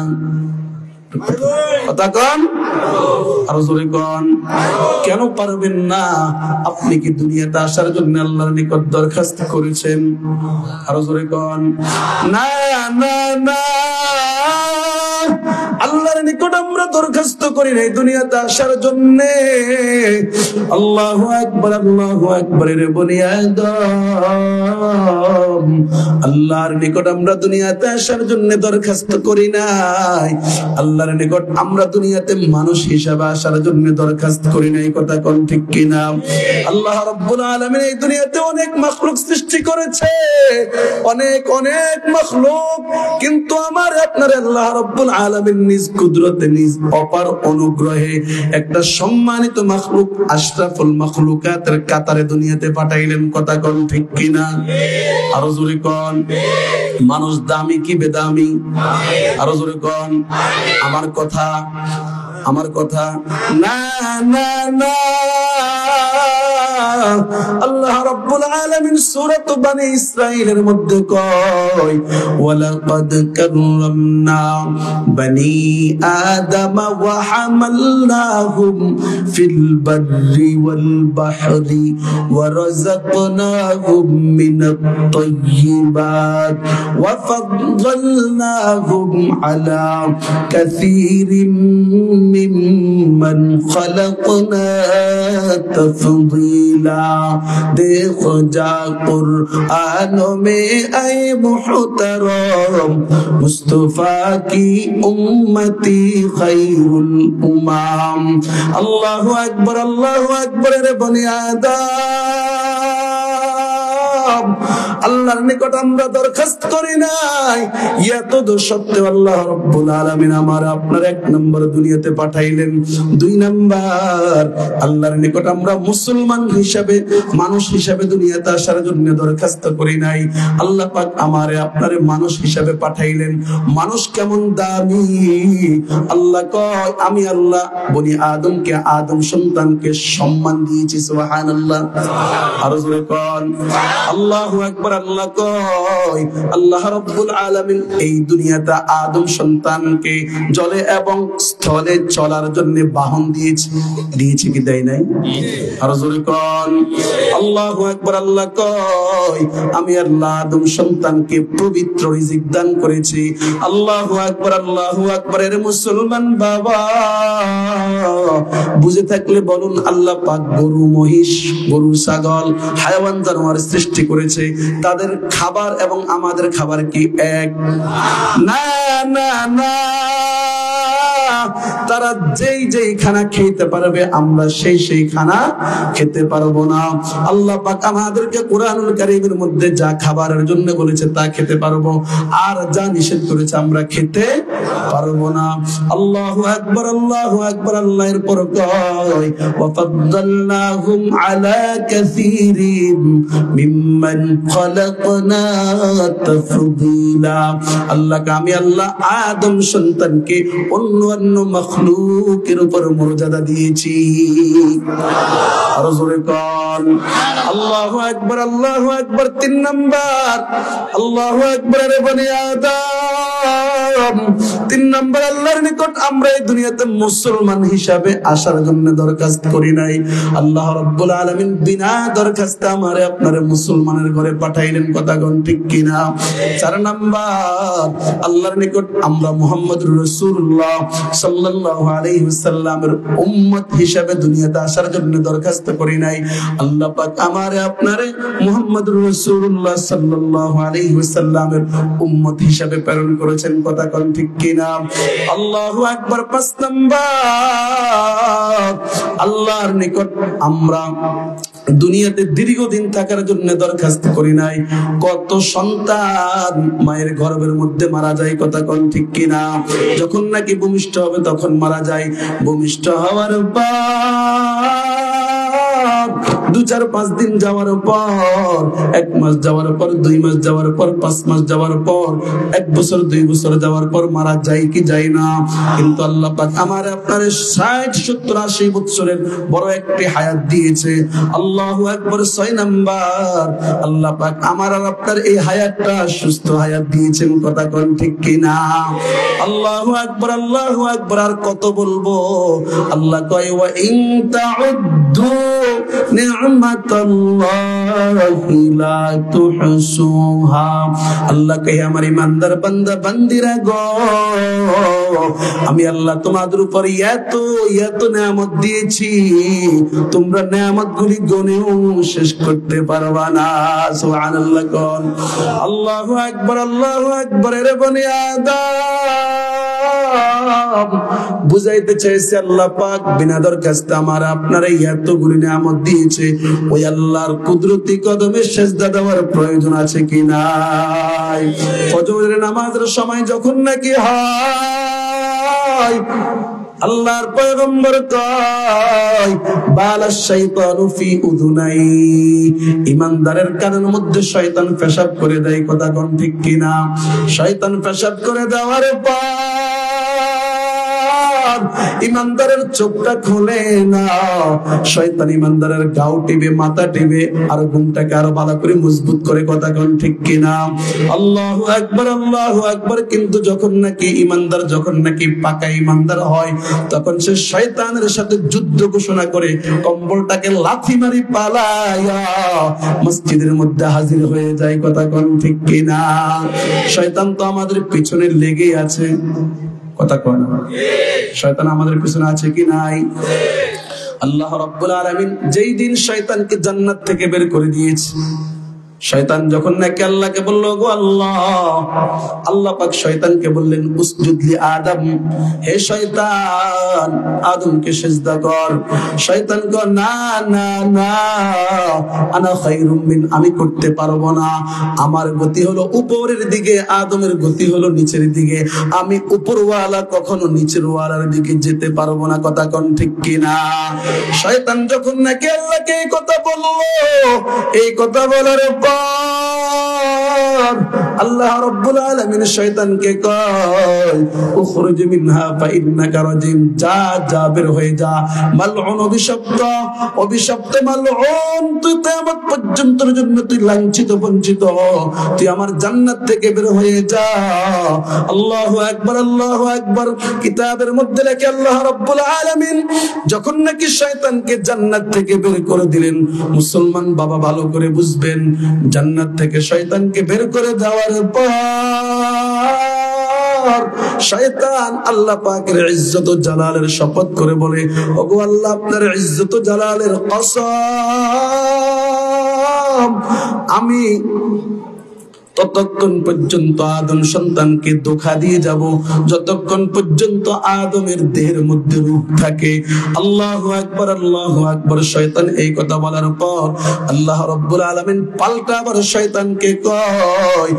কথা কন, আরো জোরে কন। কেন পারবেন না? আপনি কি দুনিয়াতে আসার জন্য আল্লাহর নিকট দরখাস্ত করেছেন? আরো জোরে কন। না না না, আল্লাহর নিকট আমরা দরখাস্ত করি নাই দুনিয়াতে আসার জন্য। আল্লাহু আকবার, আল্লাহু আকবার। রে বনি আদম, আল্লাহর নিকট আমরা দুনিয়াতে আসার জন্য দরখাস্ত করি নাই। আল্লাহর নিকট আমরা দুনিয়াতে মানুষ হিসেবে আসার জন্য দরখাস্ত করি নাই। কথা কোন ঠিক কিনা? আল্লাহ রাব্বুল আলামিন এই দুনিয়াতে অনেক মাখলুক সৃষ্টি করেছে, অনেক অনেক মাখলুক, কিন্তু আমার আপনার আল্লাহ রাব্বুল আলামিন নিজ কুদরতে নিজ অপার অনুগ্রহে একটা সম্মানিত মাখলুক আশরাফুল মাখলুকাতের কাতারে দুনিয়াতে পাঠাইলেন। কথা কোন ঠিক কিনা? আরো জোরে কোন। মানুষ দামি কি বেদামি? আরো জোরে কোন। আমার কথা, আমার কথা। না না না, আল্লাহ রাব্বুল আলামিন সূরাত বনি ইসরাঈলের মধ্যে কয়, ওয়ালাকাদ কাররামনা বনি আদম ওয়া হামালনাহুম ফিল বাররি ওয়াল বাহরি ওয়া রাযাকনাহুম মিনাত তাইয়্যিবাত ওয়া ফাদ্দালনাহুম আলা কাসীরিম মিম্মান খালাকনা তফদীলা। देखो जा कुरान में आए मुहतरम, मुस्तफा की उम्मती खैरुल उम्माम। अल्लाहु अकबर, अल्लाहु अकबर। रे बनी आदम, আল্লাহর নিকট আমরা দরখাস্ত করি নাই, এত সত্ত্বেও আল্লাহ রাব্বুল আলামিন আমার আপনার 1 নম্বর দুনিয়াতে পাঠাইলেন। 2 নাম্বার, আল্লাহর নিকট আমরা মুসলমান হিসাবে মানুষ হিসাবে দুনিয়াতে আসার জন্য দরখাস্ত করি নাই। আল্লাহ পাক আমারে আপনারে মানুষ হিসাবে পাঠাইলেন। মানুষ কেমন দামি! আল্লাহ কয়, আমি আল্লাহ বনি আদমকে, আদম সন্তানকে সম্মান দিয়েছি। সুবহানাল্লাহ। আরো জোরে কোন আল্লাহু আকবার। আল্লাহ কয়, আল্লাহ রাব্বুল আলামিন এই দুনিয়াতে আদম সন্তানকে জলে এবং স্থলে চলার জন্য বাহন দিয়েছে। দিয়েছে কি দেয় নাই? আরো জোরে কোন আল্লাহু আকবার। আল্লাহ কয়, আমি আল্লাহ আদম সন্তানকে পবিত্র রিজিক দান করেছি। আল্লাহু আকবার, আল্লাহু আকবার। এর মুসলমান বাবা, বুঝে থাকলে বলুন, আল্লাহ পাক গরু, মহিষ, গরু, ছাগল, হায়াওয়ান জানোয়ার সৃষ্টি করেছে। তাদের খাবার এবং আমাদের খাবার কি এক? না না না, তারা যেই যেই খানা খেতে পারবে আমরা সেই সেই খানা খেতে পারবো না। আল্লাহ পাক আমাদেরকে কোরআনুল কারীমের মধ্যে যা খাবারের জন্য বলেছে তা খেতে পারবো, আর যা নিষেধ করেছে আমরা খেতে পারবো না। আল্লাহু আকবার, আল্লাহু আকবার। আল্লাহ এরপর কয় ওয়াফাদ্দালনাহুম আলা কাসীরিন মিম্মান খালাকনা তাফদীলা। আল্লাহকে আমি আল্লাহ আদম সন্তানকে অন্যান্য মাখলুকের উপর মর্যাদা দিয়েছি। আর জোরে কোন আল্লাহু আকবার, আল্লাহু আকবার। 3 নাম্বার আল্লাহু আকবার রে বনি আদম। 3 নাম্বার আল্লাহর নিকট আমরা এই দুনিয়াতে মুসলমান হিসাবে আসার জন্য দরখাস্ত করি নাই। আল্লাহ রাব্বুল আলামিন বিনা দরখাস্তে আমারে আপনারে মুসলমানের ঘরে পাঠাইলেন, কথা কোন ঠিক কিনা? 4 নাম্বার আল্লাহর নিকট আমরা মুহাম্মদুর রাসূলুল্লাহ সাল্লাল্লাহু আলাইহি ওয়াসাল্লামের উম্মত হিসাবে দুনিয়াতে আসার জন্য দরখাস্ত করি নাই। আল্লাহ পাক আমারে আপনারে মুহাম্মদুর রাসূলুল্লাহ সাল্লাল্লাহু আলাইহি ওয়াসাল্লামের উম্মত হিসাবে প্রেরণ করেছেন, কথা কোন ঠিক কিনা? আল্লাহু আকবার। 5 নাম্বার আল্লাহর নিকট আমরা দুনিয়াতে দীর্ঘদিন থাকার জন্য দরখাস্ত করি নাই। কত সন্তান মায়ের গর্ভের মধ্যে মারা যায়, কথা কোন ঠিক কিনা? যখন নাকি ভূমিষ্ঠ হবে তখন মারা যায়। ভূমিষ্ঠ হওয়ার পর 2-4-5 দিন যাওয়ার পর, 1 মাস যাওয়ার পর, 2 মাস যাওয়ার পর, 5 মাস যাওয়ার পর, 1 বছর 2 বছর যাওয়ার পর মারা যায় কি যায় না? কিন্তু আল্লাহ পাক আমার আপনার 60-70-80 বছরের বড় একটি হায়াত দিয়েছে। আল্লাহু আকবার। 6 নাম্বার আল্লাহ পাক আমার আর আপনার এই হায়াতটা সুস্থ হায়াত দিয়েছেন, কথা কোন ঠিক কিনা? আল্লাহু আকবার, আল্লাহু আকবার। আর কত বলবো? আল্লাহ কয় ওয়া ইন তাউদ্দু নি'মাতাল্লাহি লা তুহসুহা। আল্লাহ কয় আমার ইমানদার বান্দা বান্দিরা গো, আমি আল্লাহ তোমাদের উপর এত এত নিয়ামত দিয়েছি, তোমরা নিয়ামতগুলি গুনেও শেষ করতে পারবা না। সুবহানাল্লাহ কোন আল্লাহু আকবার, আল্লাহু আকবার। রে বনি আদম বুঝাইতে চাইছে আল্লাহ পাক বিনা দরখাস্তে আমার আপনারা এতগুলি নিয়ামত দিয়েছে, ওই আল্লাহর কুদরতি কদমে সিজদা দেওয়ার প্রয়োজন আছে কি নাই? ফজরের নামাজের সময় যখন নাকি হয় আল্লাহর পয়গম্বর কয় বালাশ শাইতানু ফি উযুনাই, ইমানদারের কানের মধ্যে শয়তান পেশাব করে দেয়, কথা কোন ঠিক কিনা? শয়তান পেশাব করে দেওয়ার পর ইমানদারের চোখটা খোলে না, শয়তান ইমানদারের গাও টিপে, মাথা টিপে আর ঘুমটাকে আরো ভালো করে মজবুত করে, কথা কোন ঠিক কিনা? আল্লাহু আকবার, আল্লাহু আকবার। কিন্তু যখন নাকি ইমানদার যখন নাকি পাকা ইমানদার হয় তখন সে শয়তানের সাথে যুদ্ধ ঘোষণা করে কম্বলটাকে লাথি মারি পালায়া মসজিদের মধ্যে হাজির হয়ে যায়, কথা কোন ঠিক কিনা? শয়তান তো আমাদের পিছনে লেগেই আছে, কথা কয় না? শয়তান আমাদের পিছনে আছে কি নাই? আল্লাহ রাব্বুল আলামিন যেই দিন শয়তানকে জান্নাত থেকে বের করে দিয়েছে, শয়তান যখন নাকি আল্লাহকে বলল গো আল্লাহ, আল্লাহ পাক শয়তানকে বললেন উসজুদ লি আদম, হে শয়তান আদমকে সিজদা কর। শয়তান কয় না না না, আনা খায়রুম মিন, আমি করতে পারবো না, আমার গতি হলো উপরের দিকে, আদমের গতি হলো নিচের দিকে, আমি উপরওয়ালা কখনো নিচের ওয়ালার দিকে যেতে পারবো না, কথা কোন ঠিক কিনা? শয়তান যখন নাকি আল্লাহকে এই কথা বললো, এই কথা বলার আল্লাহ রাব্বুল আলামিন শয়তানকে কয় উখরুজ মিনহা ফাইন্নাকা রাজিম, যা যা বের হয়ে যা, মালউন, অভিশপ্ত, অভিশপ্ত মালউন, তুই কিয়ামত পর্যন্তের জন্য তুই লাঞ্ছিত বঞ্চিত, তুই আমার জান্নাত থেকে বের হয়ে যা। আল্লাহু আকবার, আল্লাহু আকবার। কিতাবের মধ্যে লেখে আল্লাহ রাব্বুল আলামিন যখন নাকি শয়তানকে জান্নাত থেকে বের করে দিলেন, মুসলমান বাবা ভালো করে বুঝবেন, জান্নাত থেকে শয়তানকে বের করে দেওয়ার পর শয়তান আল্লাহ পাকের ইজ্জত ও জালালের শপথ করে বলে, ওগো আল্লাহ আপনার ইজ্জত ও জালালের কসম, আমি ততক্ষণ পর্যন্ত আদম সন্তানকে ধোঁকা দিয়ে যাব যতক্ষণ পর্যন্ত আদমের দেহের মধ্যে রূহ থাকে। আল্লাহু আকবার, আল্লাহু আকবার। শয়তান এই কথা বলার পর আল্লাহ রাব্বুল আলামিন পাল্টা আবার শয়তানকে কয়,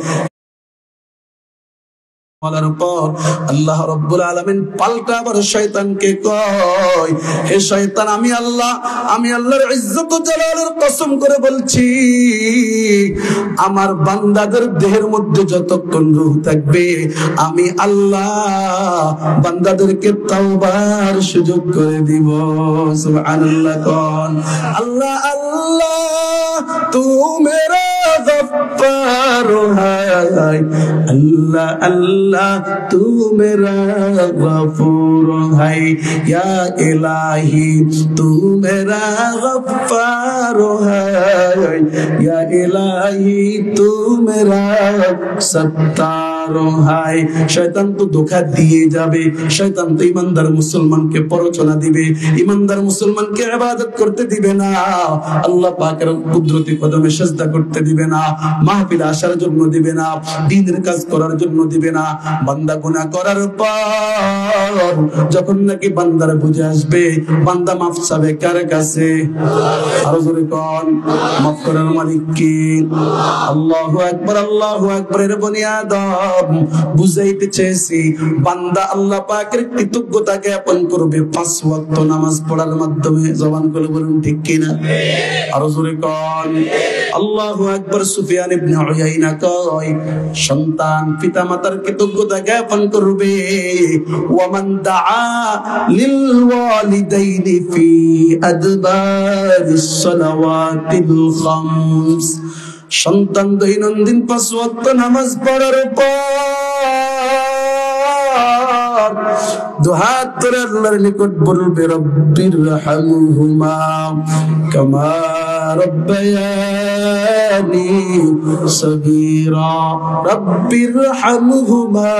বলার পর আল্লাহ রাব্বুল আলামিন পাল্টা আবার শয়তানকে কয়, হে শয়তান, আমি আল্লাহর ইজ্জত ও জালালের কসম করে বলছি, আমার বান্দাদের দেহের মধ্যে যতক্ষণ রূহ থাকবে আমি আল্লাহ বান্দাদেরকে তাওবার সুযোগ করে দিব। সুবহানাল্লাহ। কোন আল্লাহ আল্লাহ তু মেরা গফফার হায়, আল্লাহ আল্লাহ তু মেরা গফুর হায়, ইয়া ইলাহি তু মেরা গফফার হায়, ইয়া ইলাহি তু মেরা সত্তার হায়। শয়তান তো ধোঁকা দিয়ে যাবে, শয়তান তো ইমানদার মুসলমানকে প্ররোচনা দিবে, ইমানদার মুসলমানকে ইবাদত করতে দিবে না, আল্লাহ পাকের কুদরতি কদমে সিজদা করতে দিবে না, মাহফিলে আসার জন্য দিবে না, দ্বীনের কাজ করার জন্য দিবে না। বান্দা গুনাহ করার পর যখন নাকি বান্দার বুঝে আসবে, বান্দা মাফ চাবে কার কাছে? আরো জোরে কোন মাফ করার মালিক কে? আল্লাহু আকবার, আল্লাহু আকবার। এর বনি আদম বুঝাইতে চেয়েছি, বান্দা আল্লাহ পাকের কৃতজ্ঞতা জ্ঞাপন করবে 5 ওয়াক্ত নামাজ পড়ার মাধ্যমে। জবান করে বলুন ঠিক কি না? আরো জোরে কোন আল্লাহু আকবার। সুফিয়ান ইবনে উয়াইনা কয়, সন্তান পিতামাতার কৃতজ্ঞতা জ্ঞাপন করবে, ওয়ামান দাআ লিল ওয়ালিদাইনি ফি আদবারিস সালাওয়াতিল খামস। সন্তান দৈনন্দিন 5 ওয়াক্ত নামাজ পড়ার পর দুহাত ধরে আল্লাহর নিকট বলবে, রব্বির রহমহুমা কামা রব্বায়ানি সগীরা, রব্বির রহমহুমা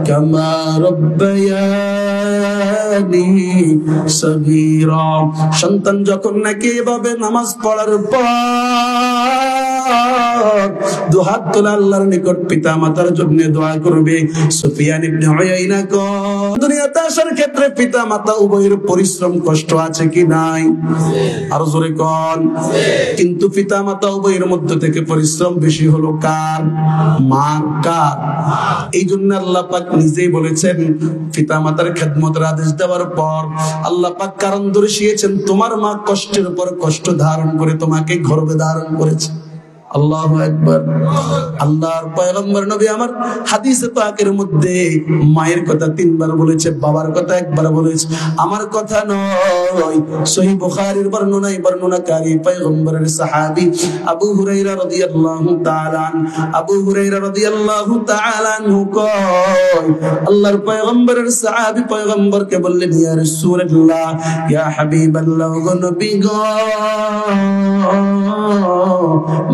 কামা রব্বায়ানি সগীরা। সন্তান যখন নাকি এভাবে নামাজ পড়ার পর দুহাত তুলে আল্লাহর নিকট পিতা মাতার জন্য দোয়া করবে। সুফিয়ান ইবনে উয়াইনা কয়, দুনিয়াতে আসার ক্ষেত্রে পিতা মাতা উভয়ের পরিশ্রম কষ্ট আছে কি নাই? আর জোরে কোন। কিন্তু পিতা মাতা উভয়ের মধ্য থেকে পরিশ্রম বেশি হলো কার? মা। কার? এই জন্য আল্লাহ পাক নিজেই বলেছেন, পিতা মাতার খেদমতের আদেশ দেওয়ার পর আল্লাহ পাক কারণ দর্শিয়েছেন, তোমার মা কষ্টের উপর কষ্ট ধারণ করে তোমাকে গর্ভে ধারণ করেছে। আল্লাহু আকবার। আল্লাহর পয়গম্বর নবী আমার হাদিসে পাকের মধ্যে মায়ের কথা 3 বার বলেছে, বাবার কথা 1 বার বলেছে। আমার কথা নয়, সহিহ বুখারীর বর্ণনাকারী পয়গম্বরের সাহাবী আবু হুরায়রা রাদিয়াল্লাহু তাআলা আনহু কয়, আল্লাহর পয়গম্বরের সাহাবী পয়গম্বরকে বললেন, ইয়া রাসূলুল্লাহ, ইয়া হাবিবাল্লাহ, গো নবী গো,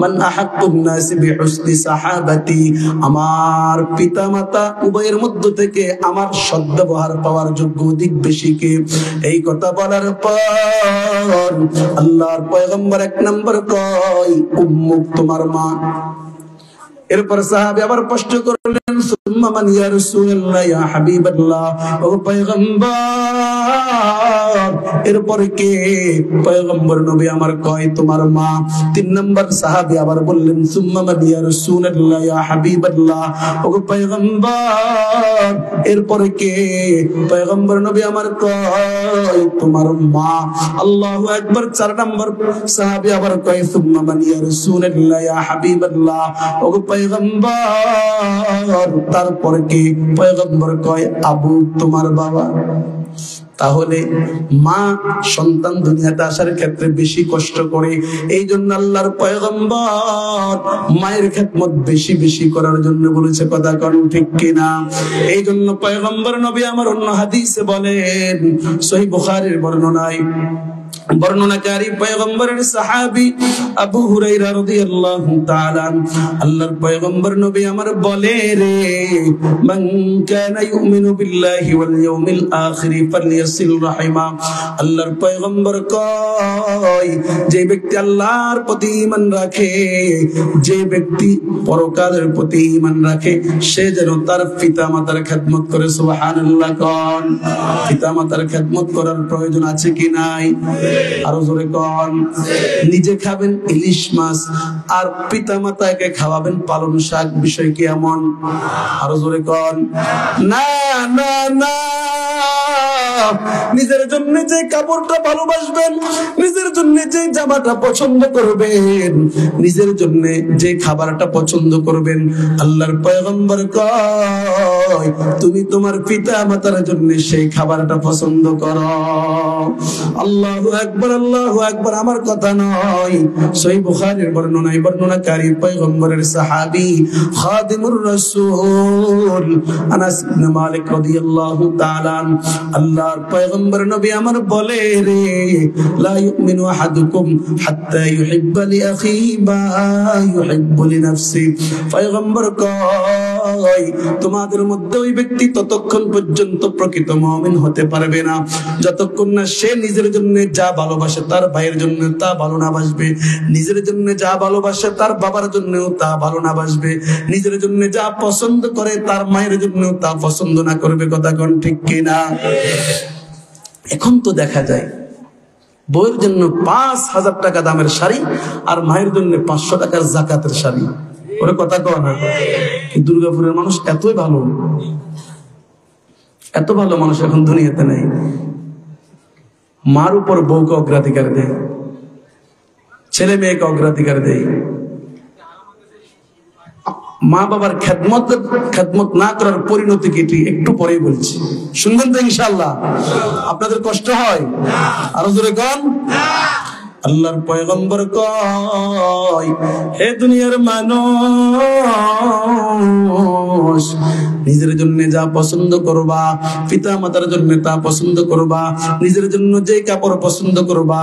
মান আহাক্কুন নাস বিহুসনি সাহাবাতি, আমার পিতা মাতা উভয়ের মধ্য থেকে আমার সদ্ব্যবহার পাওয়ার যোগ্য অধিক বেশি কে? এই কথা বলার পর আল্লাহর পয়গম্বর 1 নম্বর কয়, উম্মুক, তোমার মা। এরপর সাহাবী আবার প্রশ্ন করলেন, সুম্মা মান ইয়া রাসূলুল্লাহ, ইয়া হাবিবাল্লাহ, ও পয়গম্বর, এরপর কে? পয়গম্বর নবী আমার কয়, তোমার মা। 3 নম্বর সাহাবী আবার বললেন, সুম্মা মান ইয়া রাসূলুল্লাহ, ইয়া হাবিবাল্লাহ, ও পয়গম্বর, এরপর কে? পয়গম্বর নবী আমার কয়, তোমার মা। আল্লাহু আকবার। 4 নম্বর সাহাবী আবার কয়, সুম্মা মান ইয়া রাসূলুল্লাহ, ইয়া হাবিবাল্লাহ, ও পয়গম্বর, তারপর কি? পয়গম্বর কয়, আবু, তোমার বাবা। তাহলে মা সন্তান দুনিয়াতে আসার ক্ষেত্রে বেশি কষ্ট করে। এই জন্য আল্লাহর পয়গম্বর মায়ের খেদমত বেশি বেশি করার জন্য বলেছে। কথা কোন ঠিক কিনা? এই জন্য পয়গম্বর নবী আমার অন্য হাদিসে বলেন, সহিহ বুখারীর বর্ণনায়, বর্ণনাকারী পয়গম্বরের সাহাবী আবু হুরায়রা রাদিয়াল্লাহু তাআলা আল্লাহর পয়গম্বর নবী আমার বলে রে, মান কানা ইউমিনু বিল্লাহি ওয়াল ইয়াউমিল আখির ফালইয়াসিল রাহিমা। আল্লাহর পয়গম্বর কয়, যে ব্যক্তি আল্লাহর প্রতি ঈমান রাখে, যে ব্যক্তি পরকালের প্রতি ঈমান রাখে, সে যেন তার পিতামাতার খেদমত করে। সুবহানাল্লাহ। কোন পিতামাতার খেদমত করার প্রয়োজন আছে কি নাই? আরো জোরে কোন। নিজে খাবেন ইলিশ মাছ আর পিতা মাতাকে খাওয়াবেন পালন শাক, বিষয় কি এমন? আরো জোরে কোন। না না না, নিজের জন্য যে কাপড়টা ভালোবাসবেন, নিজের জন্য যে জামাটা পছন্দ করবেন, নিজের জন্য যে খাবারটা পছন্দ করবেন, আল্লাহর পয়গম্বর কয় তুমি তোমার পিতা মাতার জন্য সেই খাবারটা পছন্দ করো। আল্লাহু আকবার, আল্লাহু আকবার। আমার কথা নয়, সহিহ বুখারীর বর্ণনায় বর্ণনাকারী পয়গম্বরের সাহাবী খাদিমুর রাসূল আনাস ইবনে মালিক রাদিয়াল্লাহু তাআলা আল্লাহর পয়গম্বর নবী আমার বলে রে, লা ইউমিনু আহাদুকুম হাত্তা ইউহিব্বা লিআখিহি মা ইউহিব্বু লিনাফসি। পয়গম্বর কয় তোমাদের মধ্যে ওই ব্যক্তি ততক্ষণ পর্যন্ত প্রকৃত মুমিন হতে পারবে না যতক্ষণ না সে নিজের জন্য যা ভালোবাসে তার ভাইয়ের জন্য তা ভালো না বাসবে, নিজের জন্য যা ভালোবাসে তার বাবার জন্য তা ভালো না বাসবে, নিজের জন্য যা পছন্দ করে তার মায়ের জন্য তা পছন্দ না করবে। কথা কোন ঠিক কিনা? এখন তো দেখা যায় বউয়ের জন্য ৫,০০০ টাকা দামের শাড়ি আর মায়ের জন্য ৫০০ টাকার যাকাতের শাড়ি। ওরে কথা কয় না? দুর্গাপুরের মানুষ এতই ভালো, এত ভালো মানুষ এখন দুনিয়াতে নেই। মার উপর বউকে অগ্রাধিকার দেয়, ছেলে মেয়েকে অগ্রাধিকার দেয়। মা বাবার খেদমত না করার পরিণতি কি একটু পরেই বলছি, শুনবেন তো ইনশাআল্লাহ? আপনাদের কষ্ট হয়? আরো জোরে কোন। আল্লাহর পয়গম্বর কয়, হে দুনিয়ার মানুষ, নিজের জন্য যা পছন্দ করবা, পিতা মাতার জন্য তা পছন্দ করবা, নিজের জন্য যে কাপড় পছন্দ করবা,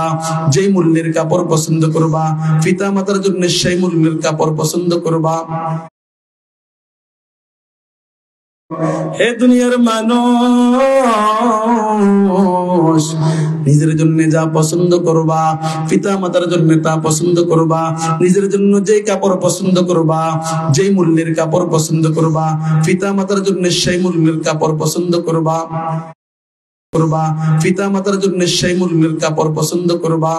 যে মূল্যের কাপড় পছন্দ করবা, পিতা মাতার জন্য সেই মূল্যের কাপড় পছন্দ করবা। হে দুনিয়ার মানুষ, নিজের জন্য যা পছন্দ করবা, পিতা মাতার জন্য তা পছন্দ করবা, নিজের জন্য যে কাপড় পছন্দ করবা, যে মূল্যের কাপড় পছন্দ করবা, পিতা মাতার জন্য সেই মূল্যের কাপড় পছন্দ করবা, পিতা মাতার জন্য সেই মূল্যের কাপড় পছন্দ করবা।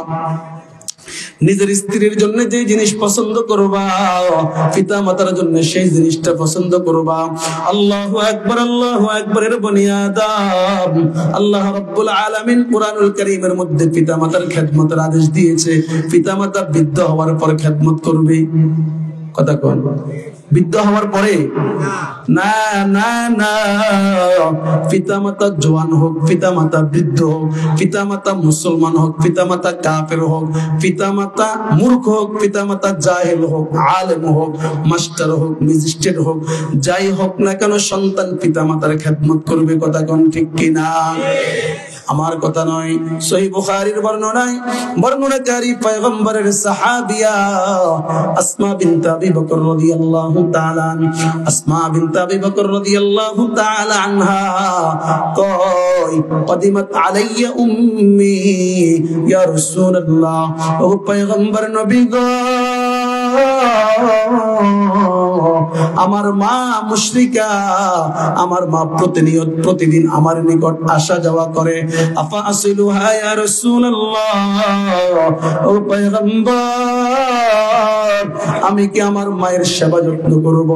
নিজের স্ত্রীর জন্য যে জিনিস পছন্দ করবা, পিতা মাতার জন্য সেই জিনিসটা পছন্দ করবা। আল্লাহু আকবার, আল্লাহু আকবারের বনি আদম। আল্লাহ রাব্বুল আলামিন কুরআনুল কারীমের মধ্যে পিতা মাতার খেদমতের আদেশ দিয়েছে। পিতা মাতা বৃদ্ধ হওয়ার পর খেদমত করবে। কথা কোন? বৃদ্ধ হওয়ার পরে না না না, পিতা মাতা জওয়ান হোক, পিতা মাতা বৃদ্ধ হোক, পিতা মাতা মুসলমান হোক, পিতা মাতা কাফের হোক, পিতা মাতা মূর্খ হোক, পিতা মাতা জাহেল হোক, আলেম হোক, মাস্টার হোক, ম্যাজিস্ট্রেট হোক, যাই হোক না কেন সন্তান পিতা মাতার খেদমত করবে। কথা কোন ঠিক কিনা? আমার কথা নয়, সহিহ বুখারীর বর্ণনায় বর্ণনাকারী পয়গম্বরের সাহাবিয়া আসমা বিনত আবি বকর রাদিয়াল্লাহু তাআলা, আসমা বিনত আবি বকর রাদিয়াল্লাহু তাআলা আনহা কয়, কদিমাত আলাইয়া উম্মি ইয়া রাসূলুল্লাহ, ও পয়গম্বর নবী গো, আমার মা মুশরিকা, আমার মা প্রতিদিন আমার নিকট আসা যাওয়া করে। আফা আসিলুহা ইয়া রাসূলুল্লাহ, ও পয়গম্বর, আমি কি আমার মায়ের সেবা যত্ন করব?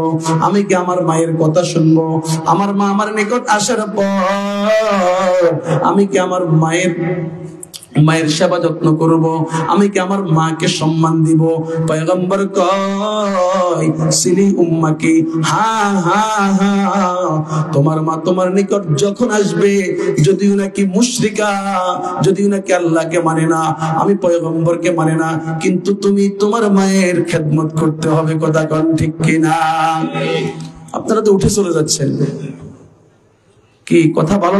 আমি কি আমার মায়ের কথা শুনবো? আমার মা আমার নিকট আসার পর আমি কি আমার মায়ের সেবা যত্ন করব? আমি কি আমার মাকে সম্মান দিব? পয়গম্বর কয়, সিলি উম্মাকি, হ্যাঁ হ্যাঁ হ্যাঁ, তোমার মা তোমার নিকট যখন আসবে, যদিও নাকি মুশরিকা, যদিও নাকি আল্লাহকে মানে না, আমি পয়গম্বরকে মানে না, কিন্তু তুমি তোমার মায়ের খেদমত করতে হবে। কথা কোন ঠিক কিনা? আপনারা তো উঠে চলে যাচ্ছেন, কি কথা ভালো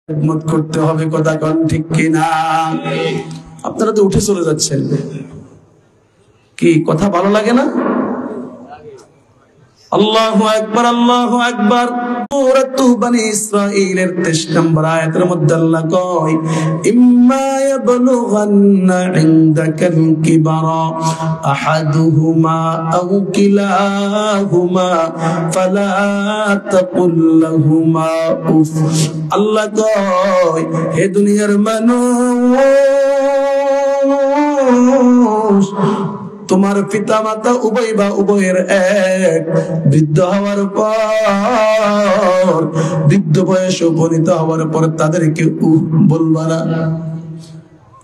খিদমত করতে হবে, কথা কোন ঠিক কিনা? আপনারা তো উঠে চলে যাচ্ছেন, কি কথা ভালো লাগে না? আল্লাহু আকবার, আল্লাহু আকবার। সূরাতু বনী ইসরাঈলের 23 নম্বর আয়াতের মধ্যে আল্লাহ কয়, ইম্মা ইয়াবলুগান্না ইনদাকাল কিবারা আহাদুহুমা আও কিলাহুমা ফালা তাকুল লাহুমা উফ। আল্লাহ কয়, হে দুনিয়ার মানুষ, তোমার পিতা মাতা উভয় বা উভয়ের এক, বৃদ্ধ হওয়ার পর, বৃদ্ধ বয়সে উপনীত হওয়ার পর তাদেরকে বলবা না।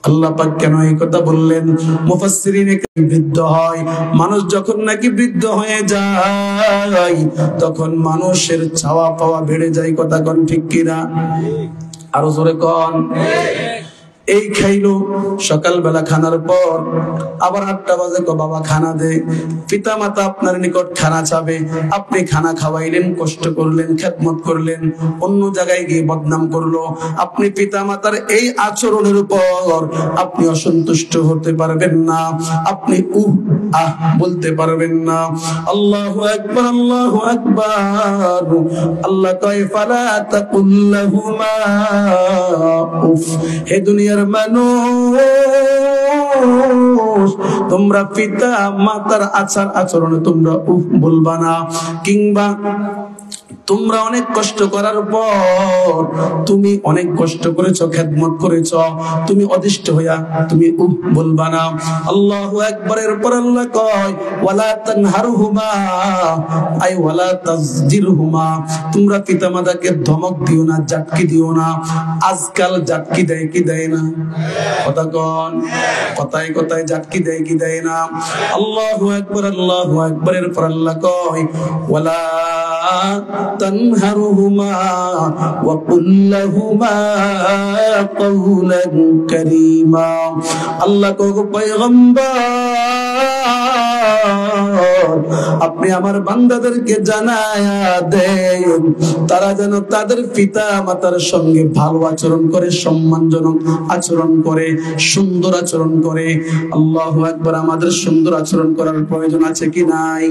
আল্লাহ পাক কেন এই কথা বললেন? মুফাসসিরিনে বৃদ্ধ হয় মানুষ, যখন নাকি বৃদ্ধ হয়ে যায় তখন মানুষের চাওয়া পাওয়া বেড়ে যায়, কথা কোন ঠিক কিনা? আরো জোরে কোন। এই খাইলো সকালবেলা, খানার পর আবার 8টা বাজে কো বাবা খানা দে। পিতা মাতা আপনার নিকট খানা চাবে, আপনি খানা খাওয়াইলেন, কষ্ট করলেন, খেদমত করলেন, অন্য জায়গায় গিয়ে বদনাম করলো। আপনি পিতা মাতার এই আচরণের উপর আপনি অসন্তুষ্ট হতে পারবেন না, আপনি বলতে পারবেন না। আল্লাহু আকবার, আল্লাহু আকবার। আল্লাহ কয়, ফালা তাকুল লাহুমা উফ। হে দুনিয়ার মানুষ, তোমরা পিতা মাতার আচরণে তোমরা উফ বলবা না, কিংবা তোমরা অনেক কষ্ট করার পর, তুমি অনেক কষ্ট করেছো, খেদমত করেছো, তুমি অদিষ্ট হইয়া তুমি উফ বলবা না। আল্লাহু আকবারের পর আল্লাহ কয়, ওয়ালা তানহারহুমা আই ওয়ালা তাজজিরহুমা। তোমরা পিতামাতাকে ধমক দিও না, জাটকি দিও না। আজকাল জাটকি দেয় কি দেয় না? কথা কোন। কথায় কথায় জাটকি দেয় কি দেয় না? আল্লাহু আকবার, আল্লাহু আকবারের পর আল্লাহ কয়, ওয়ালা তানহারহুমা ওয়া কুল লাহুমা কাওলান কারীমা। আল্লাহ কয়, পয়গম্বর, আপনি আমার বান্দাদেরকে জানায়া দেন তারা যেন তাদের পিতা মাতার সঙ্গে ভালো আচরণ করে, সম্মানজনক আচরণ করে, সুন্দর আচরণ করে। আল্লাহু আকবার। আমাদের সুন্দর আচরণ করার প্রয়োজন আছে কি নাই?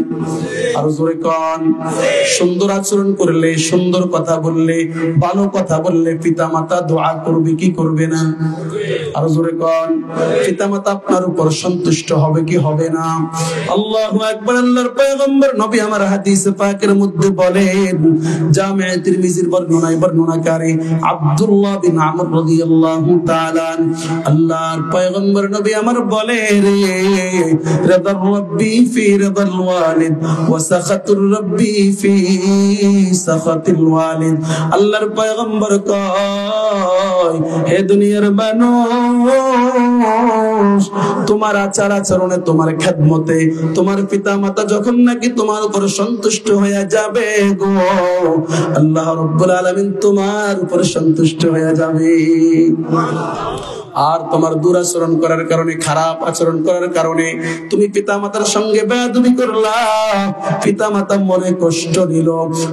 আরো জোরে কোন। সুন্দর আচরণ করলে, সুন্দর কথা বললে, ভালো কথা বললে পিতা মাতা দোয়া করবে কি করবে না? আরো জোরে কোন। পিতা মাতা আপনার উপর সন্তুষ্ট হবে কি হবে না? আল্লাহু আকবার। আল্লাহর পয়গম্বর নবী আমার হাদিসে পাকের মধ্যে বলেন, জামে তিরমিজির বর্ণনাকারী আব্দুল্লাহ বিন আমর রাদিয়াল্লাহু তাআলা, আল্লাহর পয়গম্বর নবী আমার বলে, রে রাদার রাব্বি ফি রাদাল ওয়ালিদ ওয়া সাখাতুর রাব্বি ফি সাখাতিল ওয়ালিদ। আল্লাহর পয়গম্বর কয়, হে দুনিয়ার মানুষ, তোমার আচরণে, তোমার খেদমতে তোমার পিতা মাতা যখন নাকি তোমার উপর সন্তুষ্ট হয়ে যাবে গো, আল্লাহ রাব্বুল আলামিন তোমার উপর সন্তুষ্ট হয়ে যাবে। আর তোমার দুরাচরণ করার কারণে, খারাপ আচরণ করার কারণে তুমি পিতা মাতার সঙ্গে বেয়াদবি করলা, পিতা মাতা মনে কষ্ট নিল।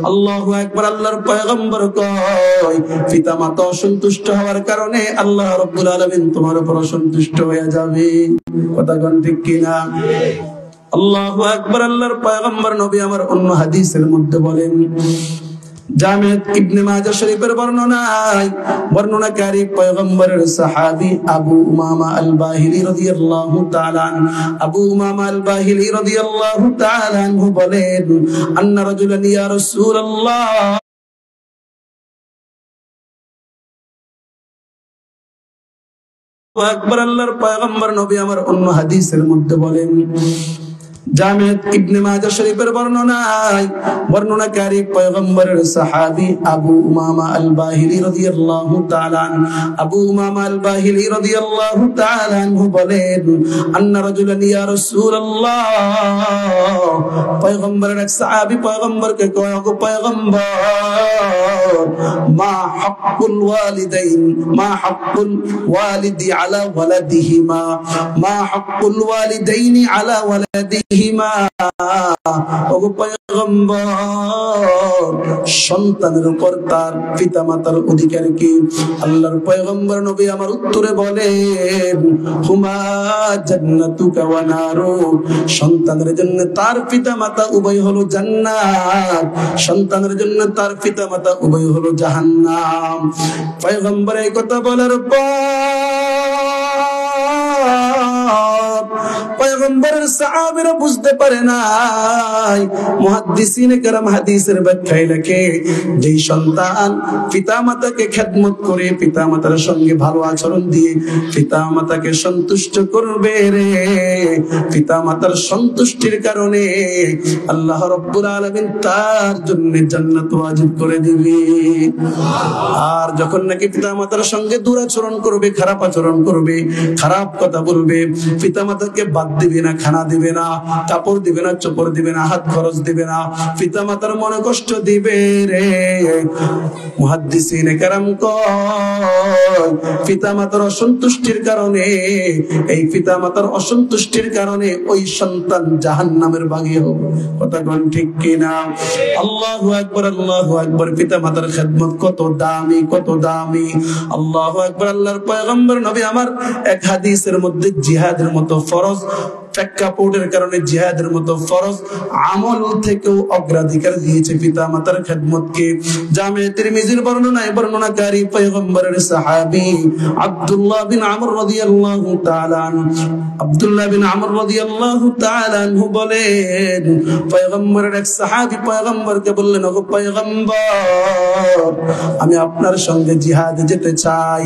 আল্লাহু আকবার। আল্লাহর পয়গম্বর কয়, পিতা মাতা অসন্তুষ্ট হওয়ার কারণে আল্লাহ রাব্বুল আলামিন তোমার উপর অসন্তুষ্ট হয়ে যাবে। কথা কোন ঠিক কিনা? আল্লাহু আকবার। আল্লাহর পয়গম্বর নবী আমার অন্য হাদিসের মধ্যে বলেন, জামে ইবনে মাজাহ শরীফের বর্ণনাকারী পয়গম্বরের সাহাবী আবু উমামা আল বাহিলি রাদিয়াল্লাহু তাআলা আবু উমামা আল বাহিলি রাদিয়াল্লাহু তাআলা আনহু বলেন, আন্না রাজুলান ইয়া রাসূলুল্লাহ, আকবার। আল্লাহর পয়গম্বর নবী আমার অন্য হাদিসের মধ্যে বলেন, জামে ইবনে মাজাহ শরীফের বর্ণনাকারী পয়গম্বরের সাহাবী আবু উমামা আল বাহিলি রাদিয়াল্লাহু তাআলা আবু উমামা আল বাহিলি রাদিয়াল্লাহু তাআলা আনহু বলেন, আন্না রাজুলান ইয়া রাসূলুল্লাহ, পয়গম্বরের এক সাহাবী পয়গম্বরকে কয়, ওগো পয়গম্বর, মা হাক্কুল ওয়ালিদাইন, মা হাক্কুল ওয়ালিদি আলা ওয়ালাদিহিমা, মা হাক্কুল ওয়ালিদাইনি আলা ওয়ালাদিহিমা আলাইহিমা, ওগো পয়গম্বর, সন্তানের উপর তার পিতামাতার অধিকার কি? আল্লাহর পয়গম্বর নবী আমার উত্তরে বলেন, হুমা জান্নাতুকা ওয়া নারুক, সন্তানের জন্য তার পিতামাতা উভয় হলো জান্নাত, সন্তানের জন্য তার পিতামাতা উভয় হলো জাহান্নাম। পয়গম্বর এই কথা বলার পয়গম্বরের সাহাবীরা বুঝতে পারে নাই। মুহাদ্দিসিনে কেরাম হাদিসের ব্যাখ্যায় লেখে, যেই সন্তান পিতামাতাকে খেদমত করে, পিতামাতার সঙ্গে ভালো আচরণ দিয়ে পিতামাতাকে সন্তুষ্ট করবে রে, পিতামাতার সন্তুষ্টির কারণে আল্লাহ রাব্বুল আলামিন তার জন্য জান্নাত ওয়াজিব করে দিবে। আর যখন নাকি পিতামাতার সঙ্গে দুরাচরণ করবে, খারাপ আচরণ করবে, খারাপ কথা বলবে, পিতামাতাকে বাদ দিবে না, খানা দিবে না, কাপড় দিবে না, চোপড় দিবে না, হাত খরচ দিবে না, পিতামাতার মনে কষ্ট দিবে রে, মুহাদ্দিসিনে কেরাম কয়, পিতামাতার অসন্তুষ্টির কারণে, এই পিতামাতার অসন্তুষ্টির কারণে ওই সন্তান জাহান্নামের ভাগী হবে। কথা কোন ঠিক কিনা? আল্লাহু আকবার, আল্লাহু আকবার। পিতামাতার খেদমত কত দামি, কত দামি। আল্লাহু আকবার। আল্লাহর পয়গম্বর নবী আমার এক হাদিসের মধ্যে জিহাদের মতো ফরজ প্রেক্ষাপটের কারণে, জিহাদের মতো ফরজ আমল থেকেও অগ্রাধিকার দিয়েছে পিতামাতার খেদমতকে। জামে তিরমিজির বর্ণনায় বর্ণনাকারী পয়গম্বরের সাহাবী আব্দুল্লাহ বিন আমর রাদিয়াল্লাহু তাআলা আনহু, আব্দুল্লাহ বিন আমর রাদিয়াল্লাহু তাআলা আনহু বলেন, পয়গম্বরের এক সাহাবী পয়গম্বরকে বললেন, ওগো পয়গম্বর, আমি আপনার সঙ্গে জিহাদে যেতে চাই।